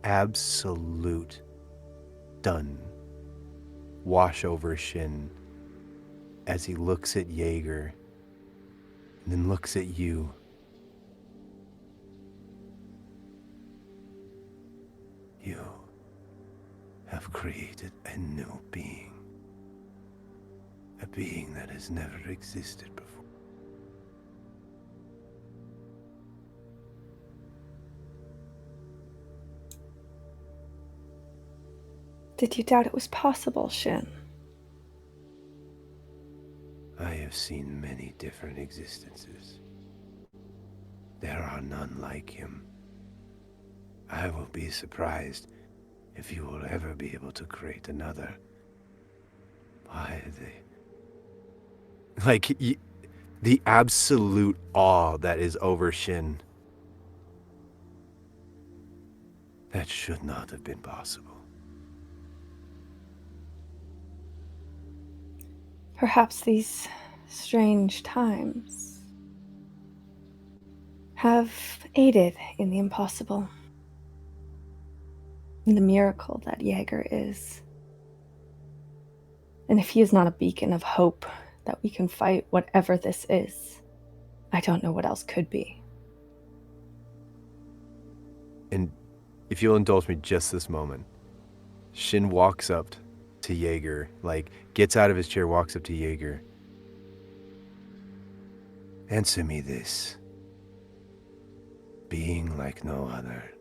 [SPEAKER 2] absolute stun wash over Shin as he looks at Jaeger and then looks at you. You have created a new being. A being that has never existed before.
[SPEAKER 5] Did you doubt it was possible, Shin?
[SPEAKER 2] I have seen many different existences. There are none like him. I will be surprised if you will ever be able to create another. Why the absolute awe that is over Shin. That should not have been possible.
[SPEAKER 5] Perhaps these strange times have aided in the impossible. In the miracle that Jaeger is. And if he is not a beacon of hope that we can fight whatever this is, I don't know what else could be.
[SPEAKER 2] And if you'll indulge me just this moment, Shin walks up to Jaeger, gets out of his chair, walks up to Jaeger. Answer me this. Being like no other,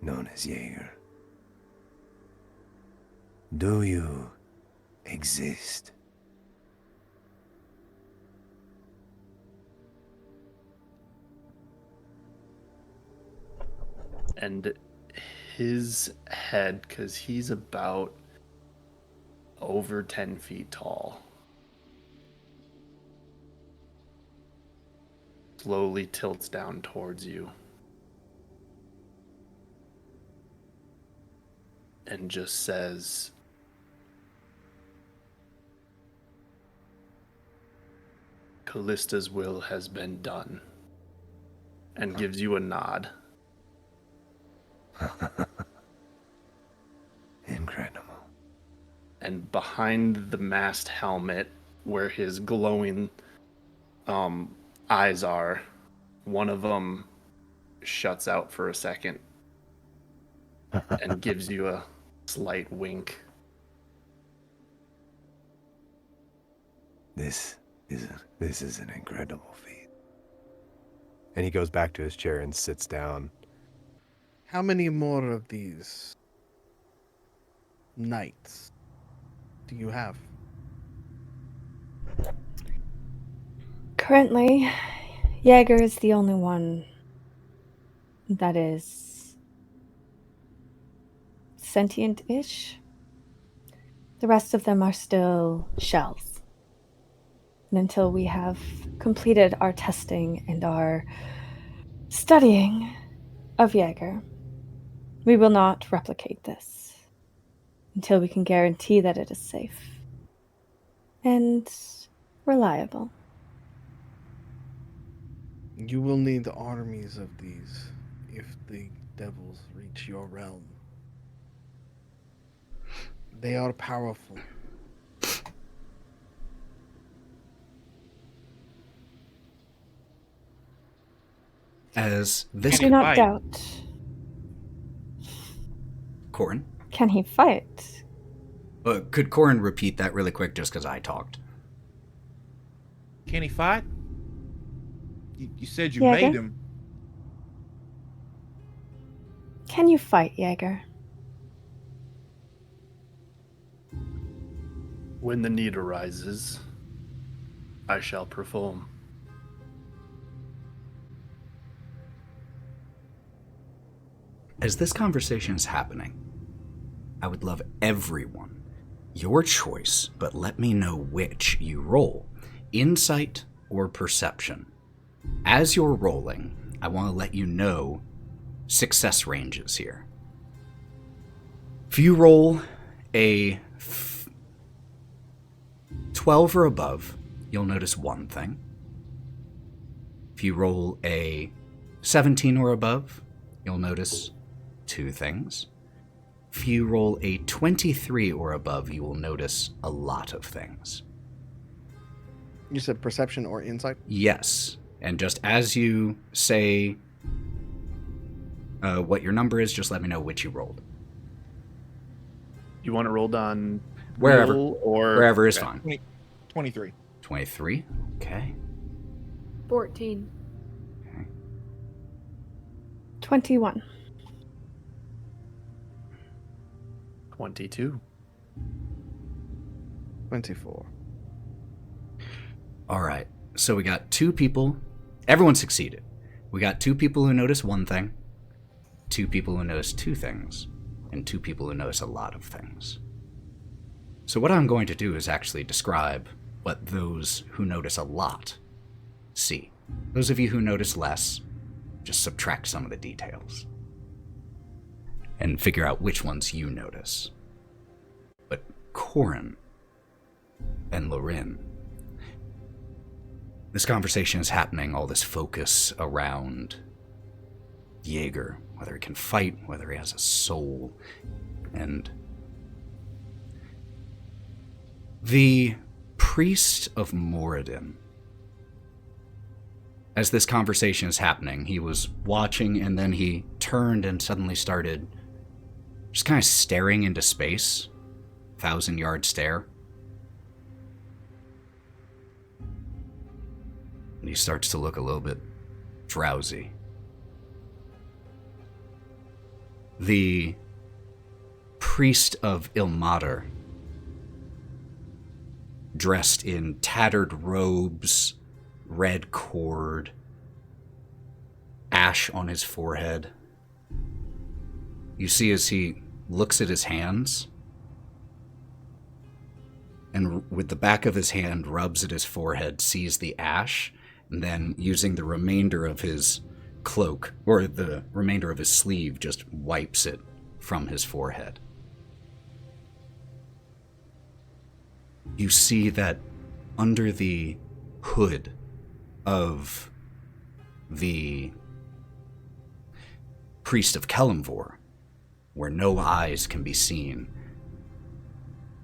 [SPEAKER 2] known as Jaeger. Do you exist?
[SPEAKER 6] And his head, because he's about over 10 feet tall, slowly tilts down towards you and just says, Kalista's will has been done, and gives you a nod.
[SPEAKER 2] Incredible.
[SPEAKER 6] And behind the masked helmet, where his glowing eyes are, one of them shuts out for a second and gives you a slight wink.
[SPEAKER 2] This is an incredible feat. And he goes back to his chair and sits down.
[SPEAKER 7] How many more of these nights do you have?
[SPEAKER 5] Currently, Jaeger is the only one that is sentient-ish. The rest of them are still shells. And until we have completed our testing and our studying of Jaeger, we will not replicate this until we can guarantee that it is safe and reliable.
[SPEAKER 7] You will need armies of these if the devils reach your realm. They are powerful.
[SPEAKER 1] As this...
[SPEAKER 5] Do not doubt.
[SPEAKER 1] Korrin?
[SPEAKER 5] Can he fight?
[SPEAKER 1] Could Korrin repeat that really quick just because I talked?
[SPEAKER 4] Can he fight? You said you
[SPEAKER 5] Jaeger?
[SPEAKER 4] made him.
[SPEAKER 5] Can you fight, Jaeger?
[SPEAKER 6] When the need arises, I shall perform.
[SPEAKER 1] As this conversation is happening, I would love everyone, your choice, but let me know which you roll, insight or perception. As you're rolling, I want to let you know success ranges here. If you roll a 12 or above, you'll notice one thing. If you roll a 17 or above, you'll notice two things. If you roll a 23 or above, you will notice a lot of things.
[SPEAKER 7] You said perception or insight?
[SPEAKER 1] Yes. And just as you say what your number is, just let me know which you rolled.
[SPEAKER 6] You want it rolled on
[SPEAKER 1] Wherever.
[SPEAKER 6] real or
[SPEAKER 1] Wherever is
[SPEAKER 6] okay.
[SPEAKER 1] fine.
[SPEAKER 4] 23.
[SPEAKER 1] 23. Okay.
[SPEAKER 3] 14.
[SPEAKER 5] 21.
[SPEAKER 6] 22.
[SPEAKER 7] 24.
[SPEAKER 1] All right. So we got 2 people. Everyone succeeded. We got 2 people who notice one thing, 2 people who notice 2 things, and 2 people who notice a lot of things. So what I'm going to do is actually describe what those who notice a lot see. Those of you who notice less, just subtract some of the details and figure out which ones you notice. But Korrin and Lorwryn, this conversation is happening, all this focus around Jaeger, whether he can fight, whether he has a soul, and the priest of Moradin. As this conversation is happening, he was watching and then he turned and suddenly started just kind of staring into space, 1,000-yard stare. And he starts to look a little bit drowsy. The priest of Ilmater, dressed in tattered robes, red cord, ash on his forehead. You see as he looks at his hands, and with the back of his hand rubs at his forehead, sees the ash, and then using the remainder of his cloak, or the remainder of his sleeve, just wipes it from his forehead. You see that under the hood of the priest of Kelimvor, where no eyes can be seen,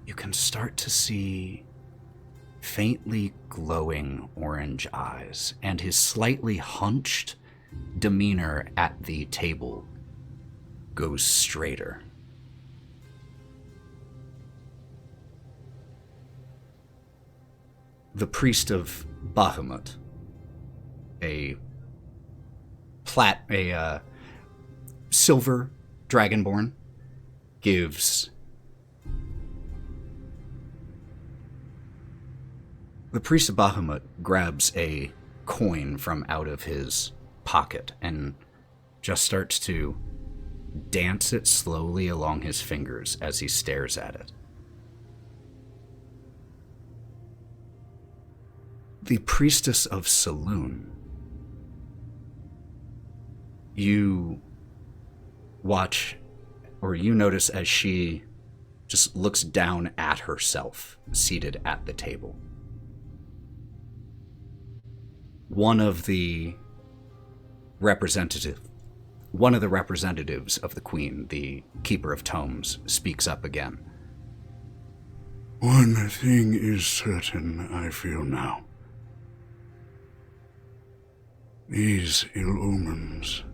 [SPEAKER 1] you can start to see faintly glowing orange eyes, and his slightly hunched demeanor at the table goes straighter. The priest of Bahamut, a silver dragonborn, gives the priest of Bahamut grabs a coin from out of his pocket and just starts to dance it slowly along his fingers as he stares at it. The priestess of Saloon, you watch, or you notice as she just looks down at herself, seated at the table. One of the representatives of the Queen, the Keeper of Tomes, speaks up again.
[SPEAKER 8] One thing is certain, I feel now. These ill omens,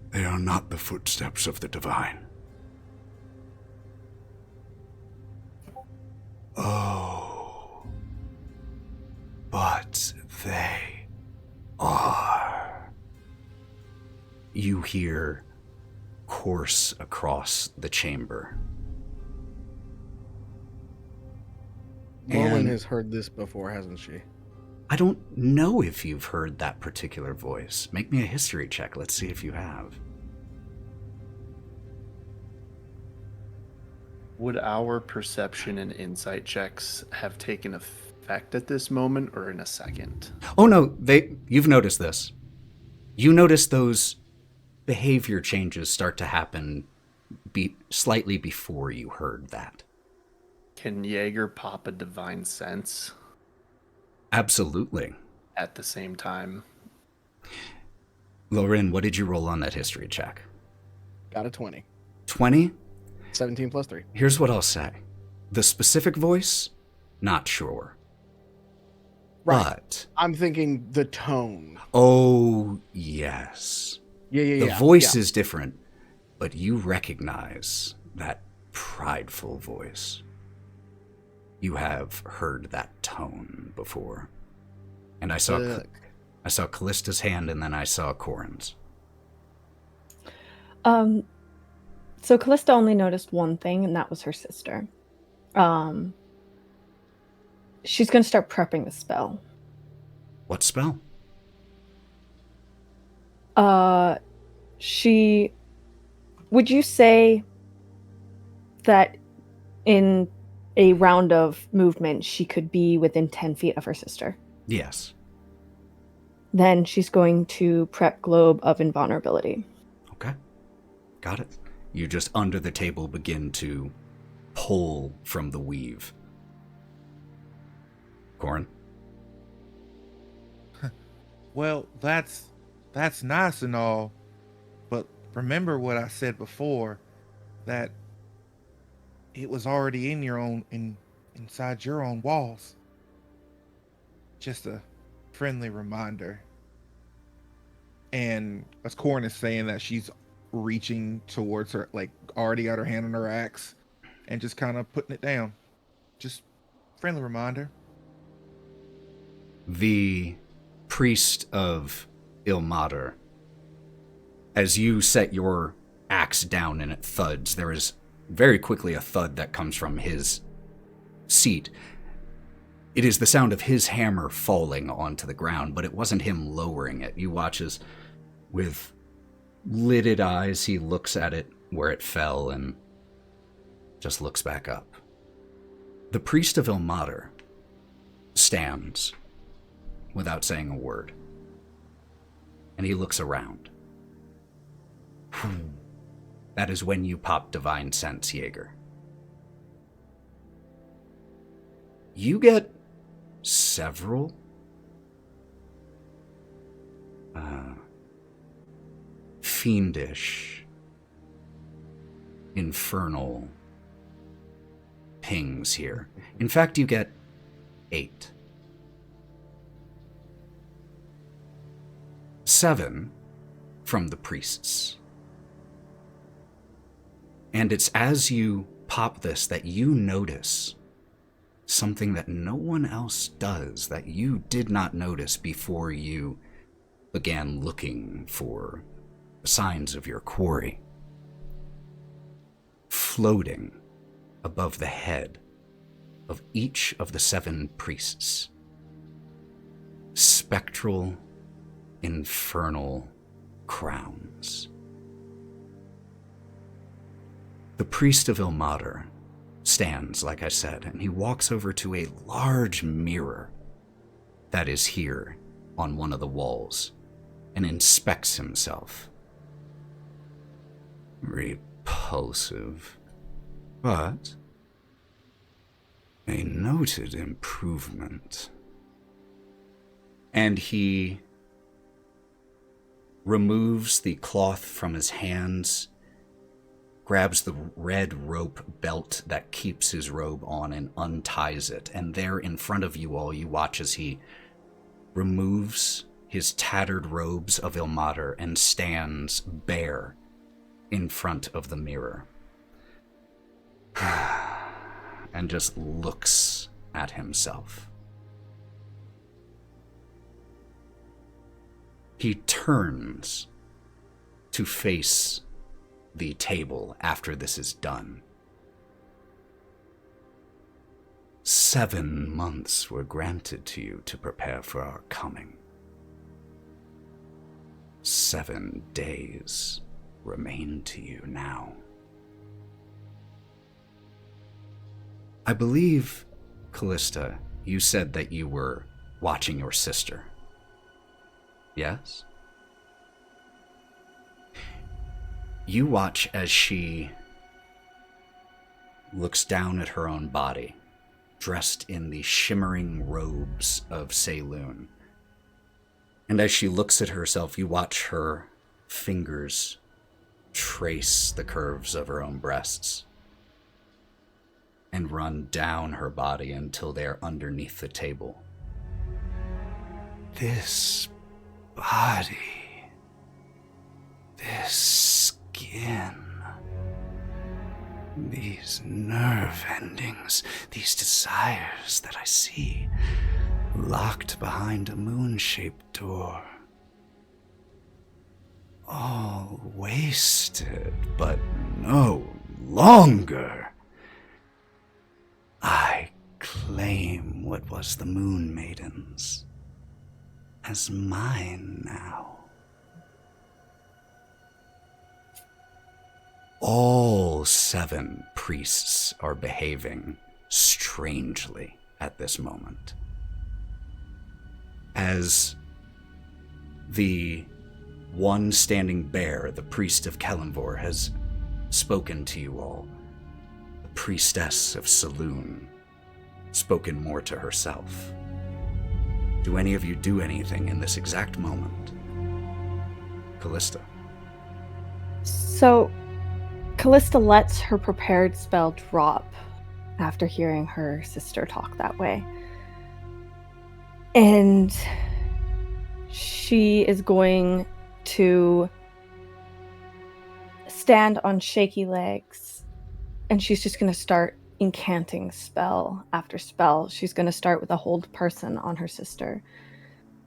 [SPEAKER 8] they are not the footsteps of the divine. Oh, but they are.
[SPEAKER 1] You hear course across the chamber.
[SPEAKER 7] Lorwryn
[SPEAKER 1] And
[SPEAKER 7] has heard this before, hasn't she?
[SPEAKER 1] I don't know if you've heard that particular voice. Make me a history check. Let's see if you have.
[SPEAKER 6] Would our perception and insight checks have taken effect at this moment or in a second?
[SPEAKER 1] Oh no, you've noticed this. You notice those behavior changes start to happen slightly before you heard that.
[SPEAKER 6] Can Jaeger pop a divine sense
[SPEAKER 1] Absolutely.
[SPEAKER 6] at the same time?
[SPEAKER 1] Lorwryn, what did you roll on that history check?
[SPEAKER 7] Got a 20.
[SPEAKER 1] 20?
[SPEAKER 7] 17 plus 3.
[SPEAKER 1] Here's what I'll say. The specific voice, not sure.
[SPEAKER 7] Right.
[SPEAKER 1] But...
[SPEAKER 7] I'm thinking the tone.
[SPEAKER 1] Oh, yes.
[SPEAKER 7] Yeah.
[SPEAKER 1] The voice is different, but you recognize that prideful voice. You have heard that tone before. And I saw Kalista's hand, and then I saw Korrin's.
[SPEAKER 5] So Kalista only noticed one thing, and that was her sister. She's going to start prepping the spell.
[SPEAKER 1] What spell?
[SPEAKER 5] Would you say that in a round of movement, she could be within 10 feet of her sister?
[SPEAKER 1] Yes.
[SPEAKER 5] Then she's going to prep Globe of Invulnerability.
[SPEAKER 1] Okay. Got it. You just under the table begin to pull from the weave. Korrin?
[SPEAKER 4] Well, that's nice and all, but remember what I said before, that it was already inside your own walls. Just a friendly reminder. And as Korrin is saying that, she's reaching towards her, like already got her hand on her axe and just kind of putting it down. Just friendly reminder.
[SPEAKER 1] The priest of Ilmater, as you set your axe down and it thuds, there is very quickly a thud that comes from his seat. It is the sound of his hammer falling onto the ground, but it wasn't him lowering it. You watch as, with lidded eyes, he looks at it where it fell and just looks back up. The priest of Ilmater stands without saying a word, and he looks around. That is when you pop Divine Sense, Jaeger. You get several fiendish, infernal pings here. In fact, you get 8. 7 from the priests. And it's as you pop this that you notice something that no one else does, that you did not notice before you began looking for signs of your quarry. Floating above the head of each of the 7 priests, spectral, infernal crowns. The priest of Ilmater stands, like I said, and he walks over to a large mirror that is here on one of the walls and inspects himself. Repulsive, but a noted improvement. And he removes the cloth from his hands, grabs the red rope belt that keeps his robe on and unties it. And there in front of you all, you watch as he removes his tattered robes of Ilmater and stands bare in front of the mirror. And just looks at himself. He turns to face the table after this is done. 7 months were granted to you to prepare for our coming. 7 days remain to you now. I believe, Kalista, you said that you were watching your sister. Yes? You watch as she looks down at her own body, dressed in the shimmering robes of Saloon. And as she looks at herself, you watch her fingers trace the curves of her own breasts and run down her body until they are underneath the table. This body, this skin, these nerve endings, these desires that I see locked behind a moon-shaped door. All wasted, but no longer. I claim what was the Moon Maiden's as mine now. All 7 priests are behaving strangely at this moment. As the one standing bare, the priest of Yvvor, has spoken to you all, the priestess of Saloon, spoken more to herself. Do any of you do anything in this exact moment? Kalista.
[SPEAKER 5] So, Kalista lets her prepared spell drop after hearing her sister talk that way. And she is going to stand on shaky legs, and she's just going to start incanting spell after spell. She's going to start with a hold person on her sister,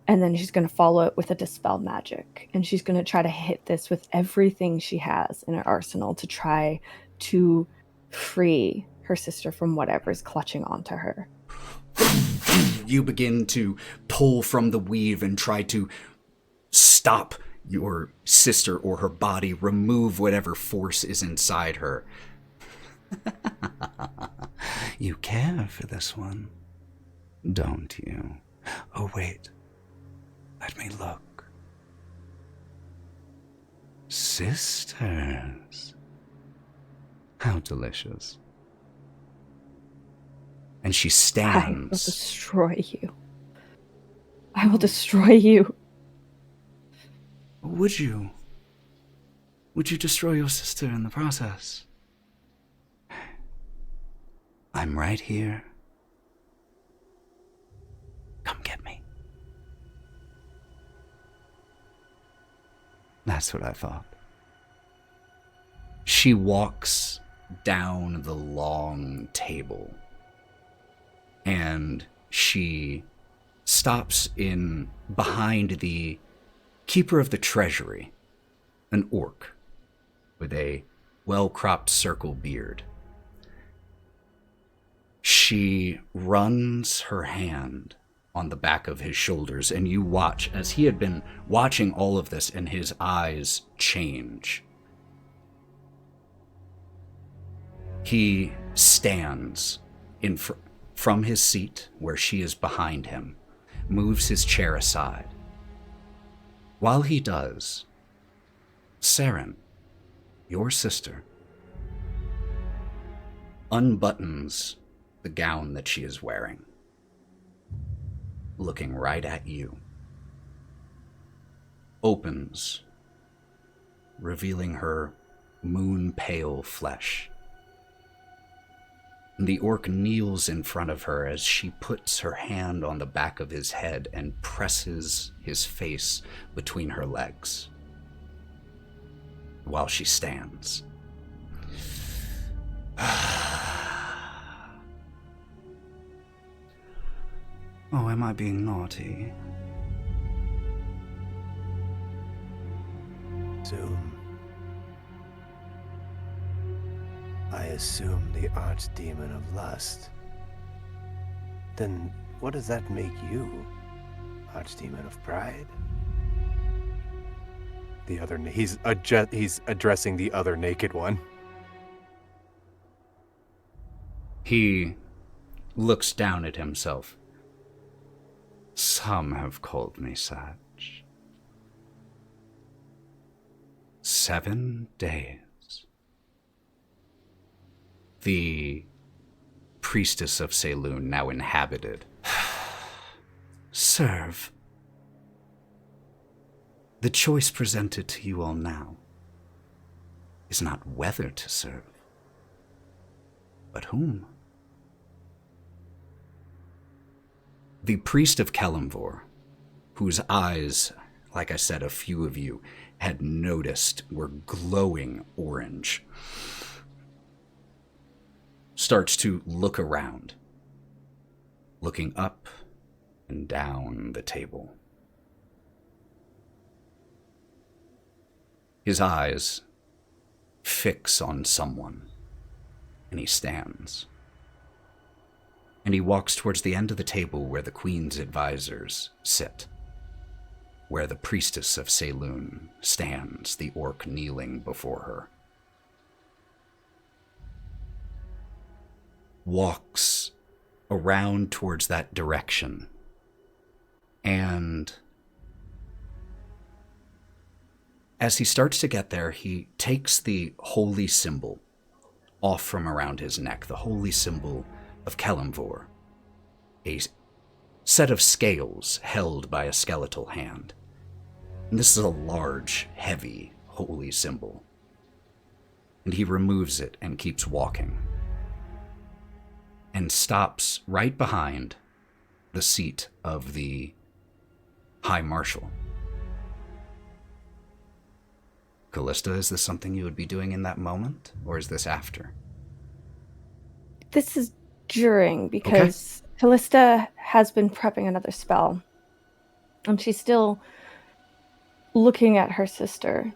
[SPEAKER 5] and then she's going to follow it with a dispel magic, and she's going to try to hit this with everything she has in her arsenal to try to free her sister from whatever's clutching onto her.
[SPEAKER 1] You begin to pull from the weave and try to stop your sister or her body, remove whatever force is inside her. You care for this one, don't you? Oh, wait. Let me look. Sisters. How delicious. And she stands.
[SPEAKER 5] I will destroy you. I will destroy you.
[SPEAKER 1] Would you? Would you destroy your sister in the process? I'm right here. Come get me. That's what I thought. She walks down the long table, and she stops in behind the keeper of the treasury, an orc with a well-cropped circle beard. She runs her hand on the back of his shoulders, and you watch as he had been watching all of this, and his eyes change. He stands from his seat where she is behind him, moves his chair aside. While he does, Saren, your sister, unbuttons the gown that she is wearing, looking right at you, opens, revealing her moon-pale flesh. The orc kneels in front of her as she puts her hand on the back of his head and presses his face between her legs while she stands. Oh, am I being naughty?
[SPEAKER 2] I assume the archdemon of lust. Then what does that make you? Archdemon of pride? He's addressing the other naked one.
[SPEAKER 1] He looks down at himself. Some have called me such. 7 days. The priestess of Saloon, now inhabited. Serve. The choice presented to you all now. is not whether to serve, but whom. The priest of Yvvor, whose eyes, like I said, a few of you had noticed were glowing orange, starts to look around, looking up and down the table. His eyes fix on someone, and he stands. And he walks towards the end of the table where the Queen's advisors sit, where the priestess of Saloon stands, the orc kneeling before her. Walks around towards that direction, and as he starts to get there, he takes the holy symbol off from around his neck, the holy symbol of Yvvor, a set of scales held by a skeletal hand. And this is a large, heavy, holy symbol. And he removes it and keeps walking, and stops right behind the seat of the High Marshal. Kalista, is this something you would be doing in that moment, or is this after?
[SPEAKER 5] This is during, because Kalista has been prepping another spell. And she's still looking at her sister,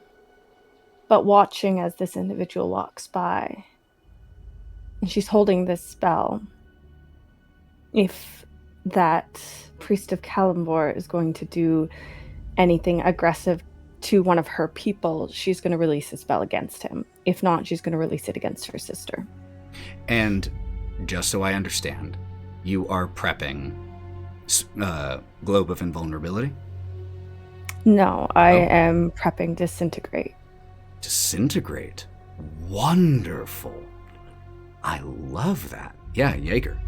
[SPEAKER 5] but watching as this individual walks by. And she's holding this spell. If that priest of Yvvor is going to do anything aggressive to one of her people, she's going to release a spell against him. If not, she's going to release it against her sister.
[SPEAKER 1] And just so I understand, you are prepping Globe of Invulnerability?
[SPEAKER 5] No, I am prepping Disintegrate.
[SPEAKER 1] Disintegrate? Wonderful. I love that. Yeah, Jaeger.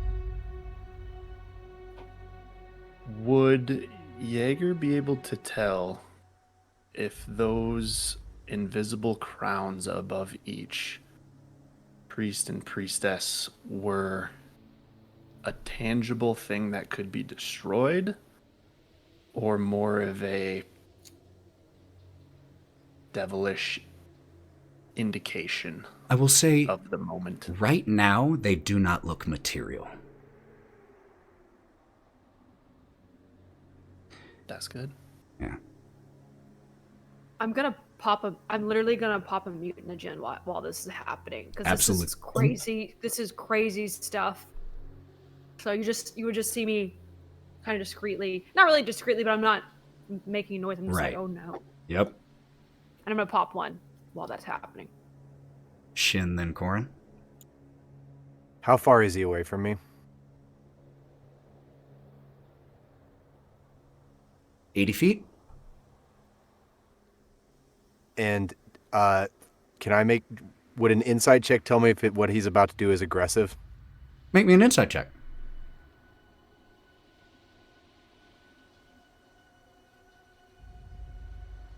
[SPEAKER 6] Would Jaeger be able to tell if those invisible crowns above each priest and priestess were a tangible thing that could be destroyed, or more of a devilish indication?
[SPEAKER 1] I will say,
[SPEAKER 6] of the moment.
[SPEAKER 1] Right now, they do not look material.
[SPEAKER 6] That's good.
[SPEAKER 1] Yeah.
[SPEAKER 3] I'm literally gonna pop a mutagen while this is happening, because
[SPEAKER 1] Absolutely.
[SPEAKER 3] this is crazy. This is crazy stuff. So you would just see me kind of discreetly, not really discreetly, but I'm not making noise. I'm just
[SPEAKER 1] Right.
[SPEAKER 3] like, oh no.
[SPEAKER 1] Yep.
[SPEAKER 3] And I'm gonna pop one while that's happening.
[SPEAKER 1] Shin, then Korrin.
[SPEAKER 2] How far is he away from me?
[SPEAKER 1] 80 feet?
[SPEAKER 2] And would an insight check tell me if what he's about to do is aggressive?
[SPEAKER 1] Make me an insight check.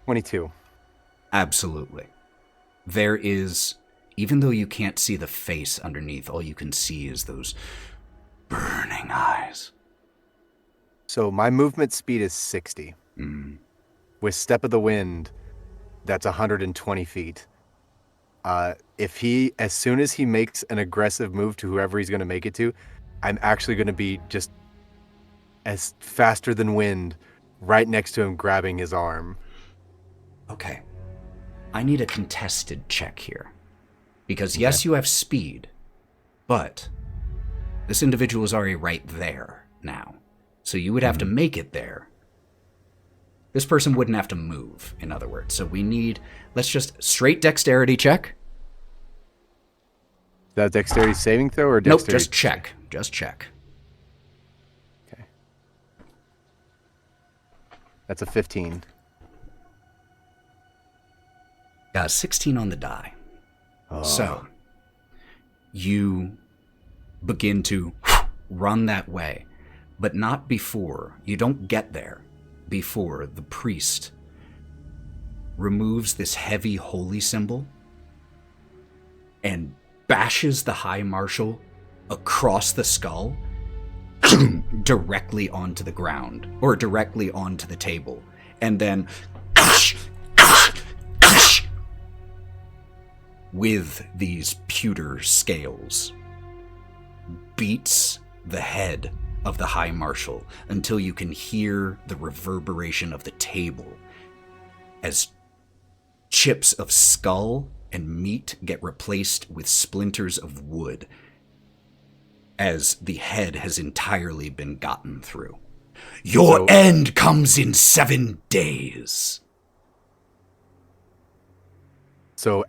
[SPEAKER 2] $22.
[SPEAKER 1] Absolutely. There is, even though you can't see the face underneath, all you can see is those burning eyes.
[SPEAKER 2] So my movement speed is 60. With Step of the Wind, that's 120 feet. As soon as he makes an aggressive move to whoever he's going to make it to, I'm actually going to be just as faster than wind right next to him, grabbing his arm.
[SPEAKER 1] Okay. I need a contested check here. Because yes, you have speed, but this individual is already right there now. So you would have to make it there. This person wouldn't have to move, in other words. So let's just straight dexterity check.
[SPEAKER 2] Is that dexterity saving throw or dexterity?
[SPEAKER 1] Nope, just check. Just check.
[SPEAKER 2] Okay. That's a 15.
[SPEAKER 1] Got a 16 on the die. So, you begin to run that way, but not before. You don't get there before the priest removes this heavy holy symbol and bashes the High Marshal across the skull directly onto the ground, or directly onto the table, and then with these pewter scales beats the head of the High Marshal until you can hear the reverberation of the table as chips of skull and meat get replaced with splinters of wood as the head has entirely been gotten through. Your end comes in 7 days.
[SPEAKER 2] So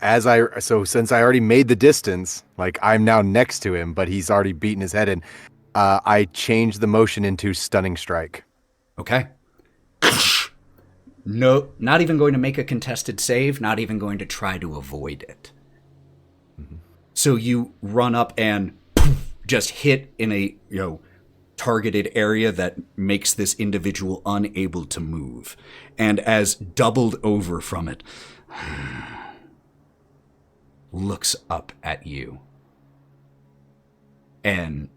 [SPEAKER 2] since I already made the distance, like I'm now next to him, but he's already beaten his head in, I changed the motion into stunning strike.
[SPEAKER 1] Okay. No, not even going to make a contested save, not even going to try to avoid it. Mm-hmm. So you run up and just hit in a, targeted area that makes this individual unable to move. And as doubled over from it, looks up at you. And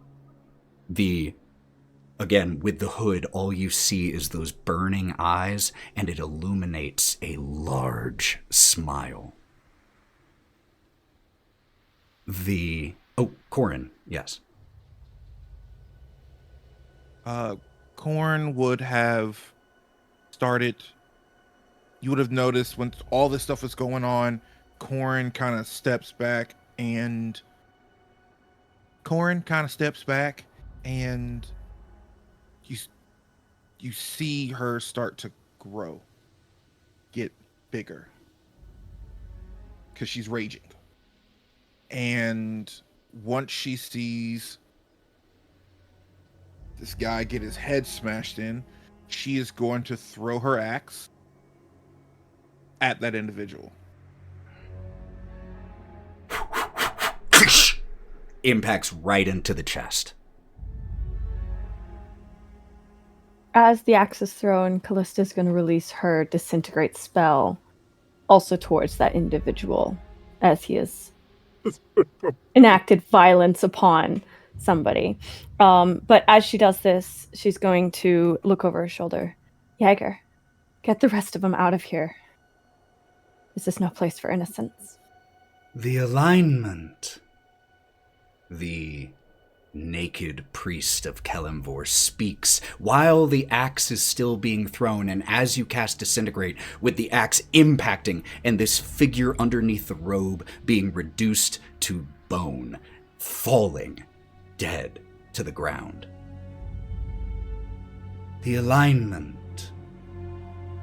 [SPEAKER 1] again, with the hood, all you see is those burning eyes, and it illuminates a large smile. Korrin, yes.
[SPEAKER 4] Korrin would have started. You would have noticed when all this stuff was going on, Korrin kind of steps back, and you see her start to grow, get bigger, because she's raging. And once she sees this guy get his head smashed in, she is going to throw her axe at that individual.
[SPEAKER 1] Impacts right into the chest.
[SPEAKER 5] As the axe is thrown, Kalista's going to release her disintegrate spell also towards that individual as he has enacted violence upon somebody. But as she does this, she's going to look over her shoulder. Jaeger, get the rest of them out of here. This is no place for innocents.
[SPEAKER 8] The alignment.
[SPEAKER 1] The naked priest of Kelemvor speaks while the axe is still being thrown, and as you cast Disintegrate, with the axe impacting and this figure underneath the robe being reduced to bone, falling dead to the ground.
[SPEAKER 8] The alignment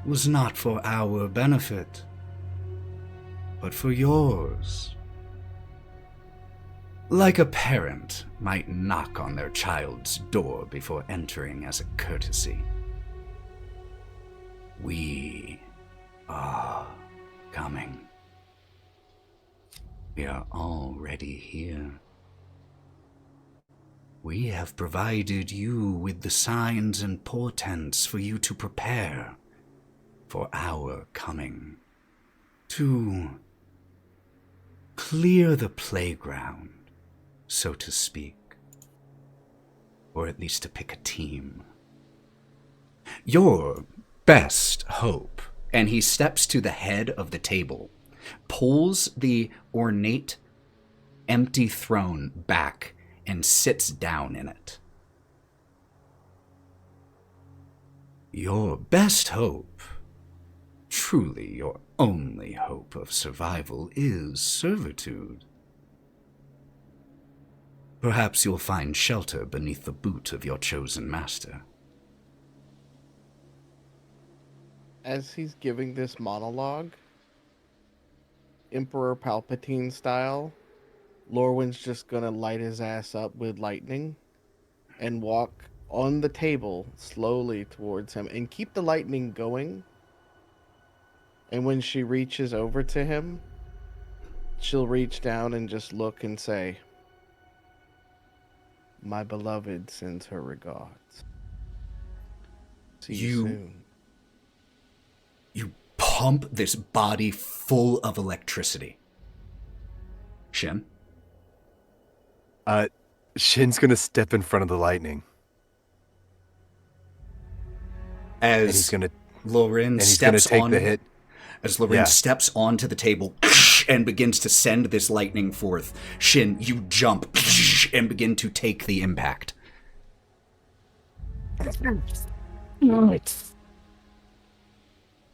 [SPEAKER 8] was not for our benefit, but for yours. Like a parent might knock on their child's door before entering as a courtesy. We are coming. We are already here. We have provided you with the signs and portents for you to prepare for our coming. To clear the playground, so to speak. Or at least to pick a team.
[SPEAKER 1] Your best hope. And he steps to the head of the table, pulls the ornate, empty throne back, and sits down in it.
[SPEAKER 8] Your best hope, truly your only hope of survival, is servitude. Perhaps you'll find shelter beneath the boot of your chosen master.
[SPEAKER 7] As he's giving this monologue, Emperor Palpatine style, Lorwryn's just gonna light his ass up with lightning and walk on the table slowly towards him and keep the lightning going. And when she reaches over to him, she'll reach down and just look and say, "My beloved sends her regards. See you soon."
[SPEAKER 1] You pump this body full of electricity. Shin?
[SPEAKER 2] Shin's gonna step in front of the lightning.
[SPEAKER 1] As
[SPEAKER 2] And he's gonna
[SPEAKER 1] Lorwryn
[SPEAKER 2] he's gonna
[SPEAKER 1] steps
[SPEAKER 2] take
[SPEAKER 1] on
[SPEAKER 2] the hit.
[SPEAKER 1] As Lorwryn
[SPEAKER 2] Yeah.
[SPEAKER 1] steps onto the table and begins to send this lightning forth, Shin, you jump and begin to take the impact.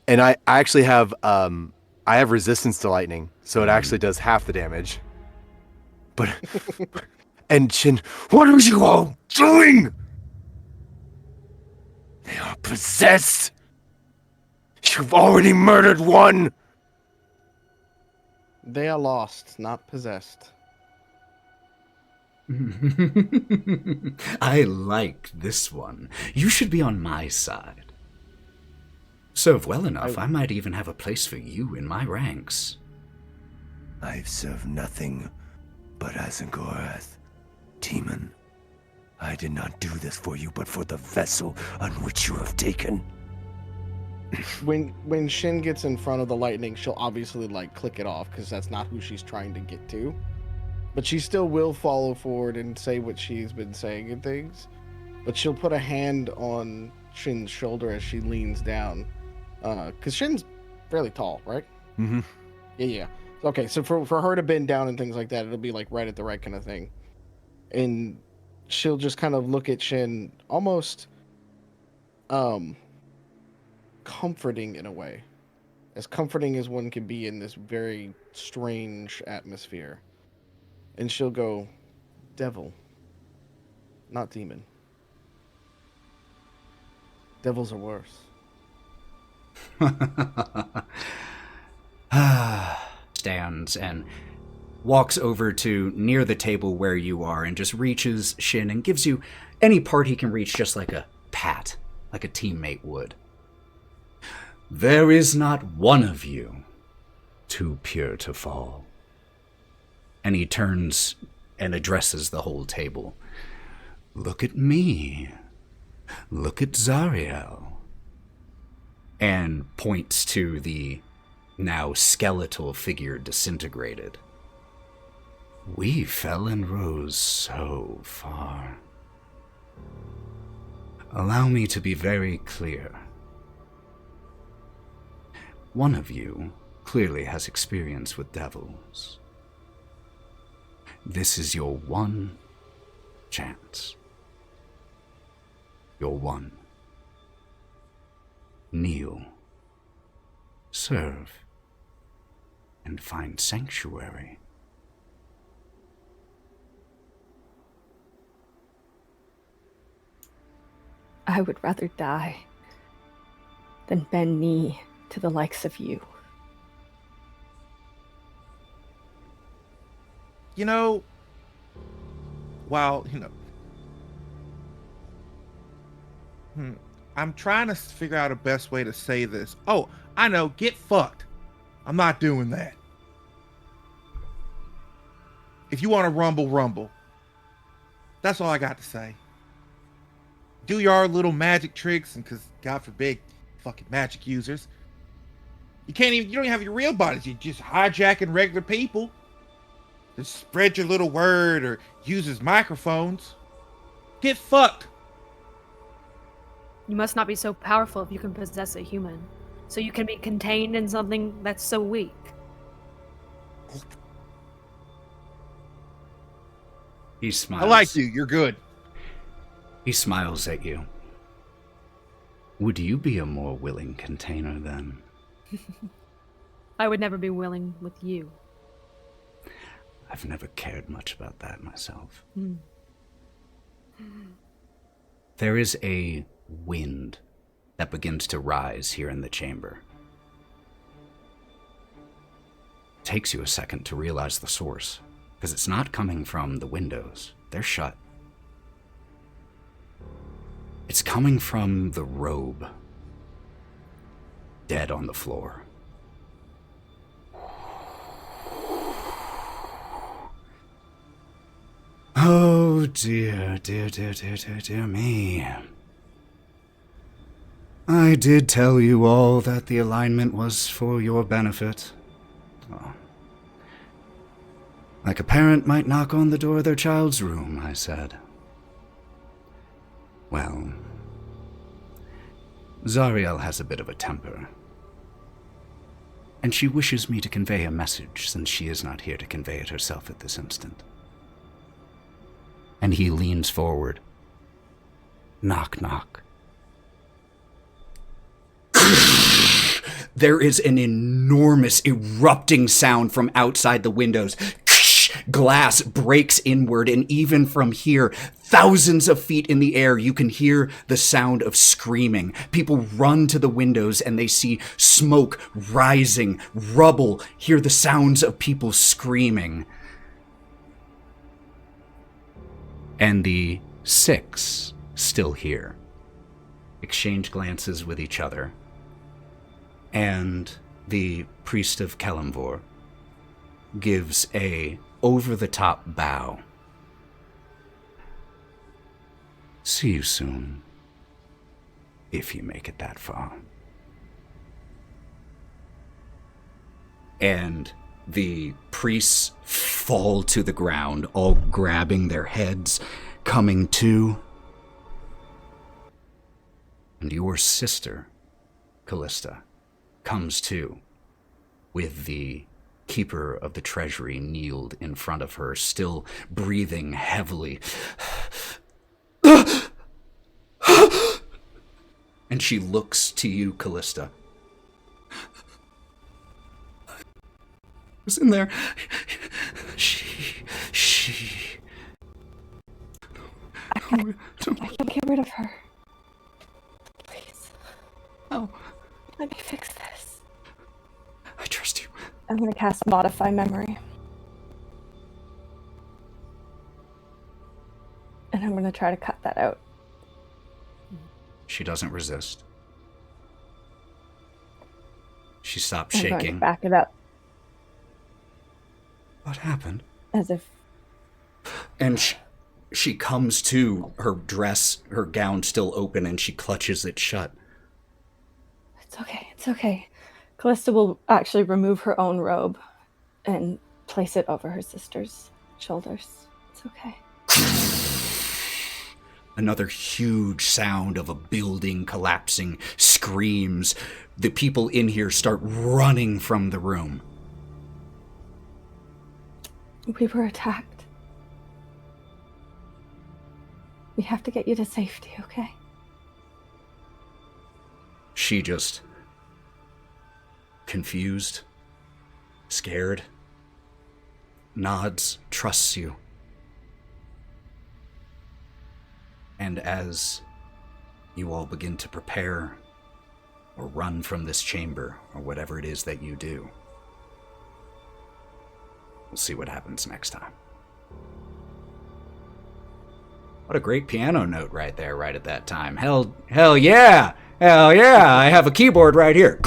[SPEAKER 2] And I actually have I have resistance to lightning, so it actually does half the damage. But and Shin, what are you all doing? They are possessed. You've already murdered one.
[SPEAKER 7] They are lost, not possessed.
[SPEAKER 8] I like this one. You should be on my side. Serve well enough, I might even have a place for you in my ranks.
[SPEAKER 2] I've served nothing but Azengorath, demon. I did not do this for you, but for the vessel on which you have taken.
[SPEAKER 7] When Shin gets in front of the lightning, she'll obviously like click it off because that's not who she's trying to get to. But she still will follow forward and say what she's been saying and things. But she'll put a hand on Shin's shoulder as she leans down. Because Shin's fairly tall, right?
[SPEAKER 2] Mm-hmm.
[SPEAKER 7] Yeah. Okay, so for her to bend down and things like that, it'll be like right at the right kind of thing. And she'll just kind of look at Shin almost comforting in a way. As comforting as one can be in this very strange atmosphere. And she'll go, devil, not demon. Devils are worse.
[SPEAKER 1] Stands and walks over to near the table where you are and just reaches Shin and gives you any part he can reach, just like a pat, like a teammate would.
[SPEAKER 8] There is not one of you too pure to fall.
[SPEAKER 1] And he turns and addresses the whole table.
[SPEAKER 8] Look at me. Look at Zariel.
[SPEAKER 1] And points to the now skeletal figure disintegrated.
[SPEAKER 8] We fell and rose so far. Allow me to be very clear. One of you clearly has experience with devils. This is your one chance. Your one. Kneel. Serve. And find sanctuary.
[SPEAKER 5] I would rather die than bend knee to the likes of you.
[SPEAKER 4] You know, I'm trying to figure out a best way to say this. Oh, I know, get fucked. I'm not doing that. If you want to rumble. That's all I got to say. Do your little magic tricks, and because, God forbid, fucking magic users. You don't even have your real bodies. You're just hijacking regular people. Just spread your little word or use his microphones. Get fucked.
[SPEAKER 3] You must not be so powerful if you can possess a human. So you can be contained in something that's so weak.
[SPEAKER 1] He smiles.
[SPEAKER 4] I like you. You're good.
[SPEAKER 1] He smiles at you.
[SPEAKER 8] Would you be a more willing container then?
[SPEAKER 3] I would never be willing with you.
[SPEAKER 8] I've never cared much about that myself.
[SPEAKER 1] There is a wind that begins to rise here in the chamber. It takes you a second to realize the source, because it's not coming from the windows. They're shut. It's coming from the robe, dead on the floor.
[SPEAKER 8] Oh dear, dear me. I did tell you all that the alignment was for your benefit. Oh. Like a parent might knock on the door of their child's room, I said. Well, Zariel has a bit of a temper. And she wishes me to convey a message since she is not here to convey it herself at this instant. And he leans forward. Knock, knock. There is an enormous erupting sound from outside the windows. Glass breaks inward, and even from here, thousands of feet in the air, you can hear the sound of screaming. People run to the windows and they see smoke rising, rubble, hear the sounds of people screaming. And the 6 still here, exchange glances with each other. And the priest of Kelemvor gives a over-the-top bow. See you soon, if you make it that far. And the priests fall to the ground, all grabbing their heads, coming to. And your sister, Kalista, comes to, with the keeper of the treasury kneeled in front of her, still breathing heavily. And she looks to you, Kalista. I was in there. She.
[SPEAKER 5] I can't get rid of her. Please.
[SPEAKER 8] Oh.
[SPEAKER 5] Let me fix this.
[SPEAKER 8] I trust you.
[SPEAKER 5] I'm going to cast Modify Memory. And I'm going to try to cut that out.
[SPEAKER 8] She doesn't resist. She stops
[SPEAKER 5] I'm going to
[SPEAKER 8] shaking.
[SPEAKER 5] back it up.
[SPEAKER 8] What happened?
[SPEAKER 5] As if...
[SPEAKER 8] And she comes to, her dress, her gown still open, and she clutches it shut.
[SPEAKER 5] It's okay. Kalista will actually remove her own robe and place it over her sister's shoulders. It's okay.
[SPEAKER 8] Another huge sound of a building collapsing, screams. The people in here start running from the room.
[SPEAKER 5] We were attacked. We have to get you to safety, okay?
[SPEAKER 8] She just confused, scared, nods, trusts you. And as you all begin to prepare or run from this chamber or whatever it is that you do, we'll see what happens next time. What a great piano note right there, right at that time. Hell yeah! Hell yeah! I have a keyboard right here.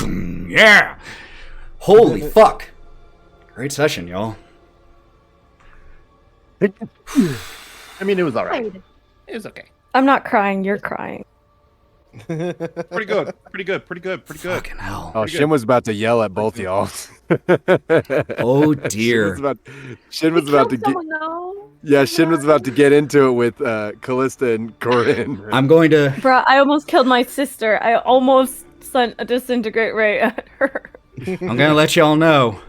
[SPEAKER 8] Yeah! Holy fuck! Great session, y'all.
[SPEAKER 6] I mean, it was all right. It was okay.
[SPEAKER 5] I'm not crying, you're crying.
[SPEAKER 4] Pretty good.
[SPEAKER 8] Fucking hell.
[SPEAKER 2] Oh, Shin was about to yell at both y'all.
[SPEAKER 8] Oh dear.
[SPEAKER 2] Shin was about to get. Yeah, Shin was about to get into it with Kalista and Korrin.
[SPEAKER 8] I'm going to.
[SPEAKER 5] Bruh, I almost killed my sister. I almost sent a disintegrate ray at her.
[SPEAKER 8] I'm gonna let y'all know.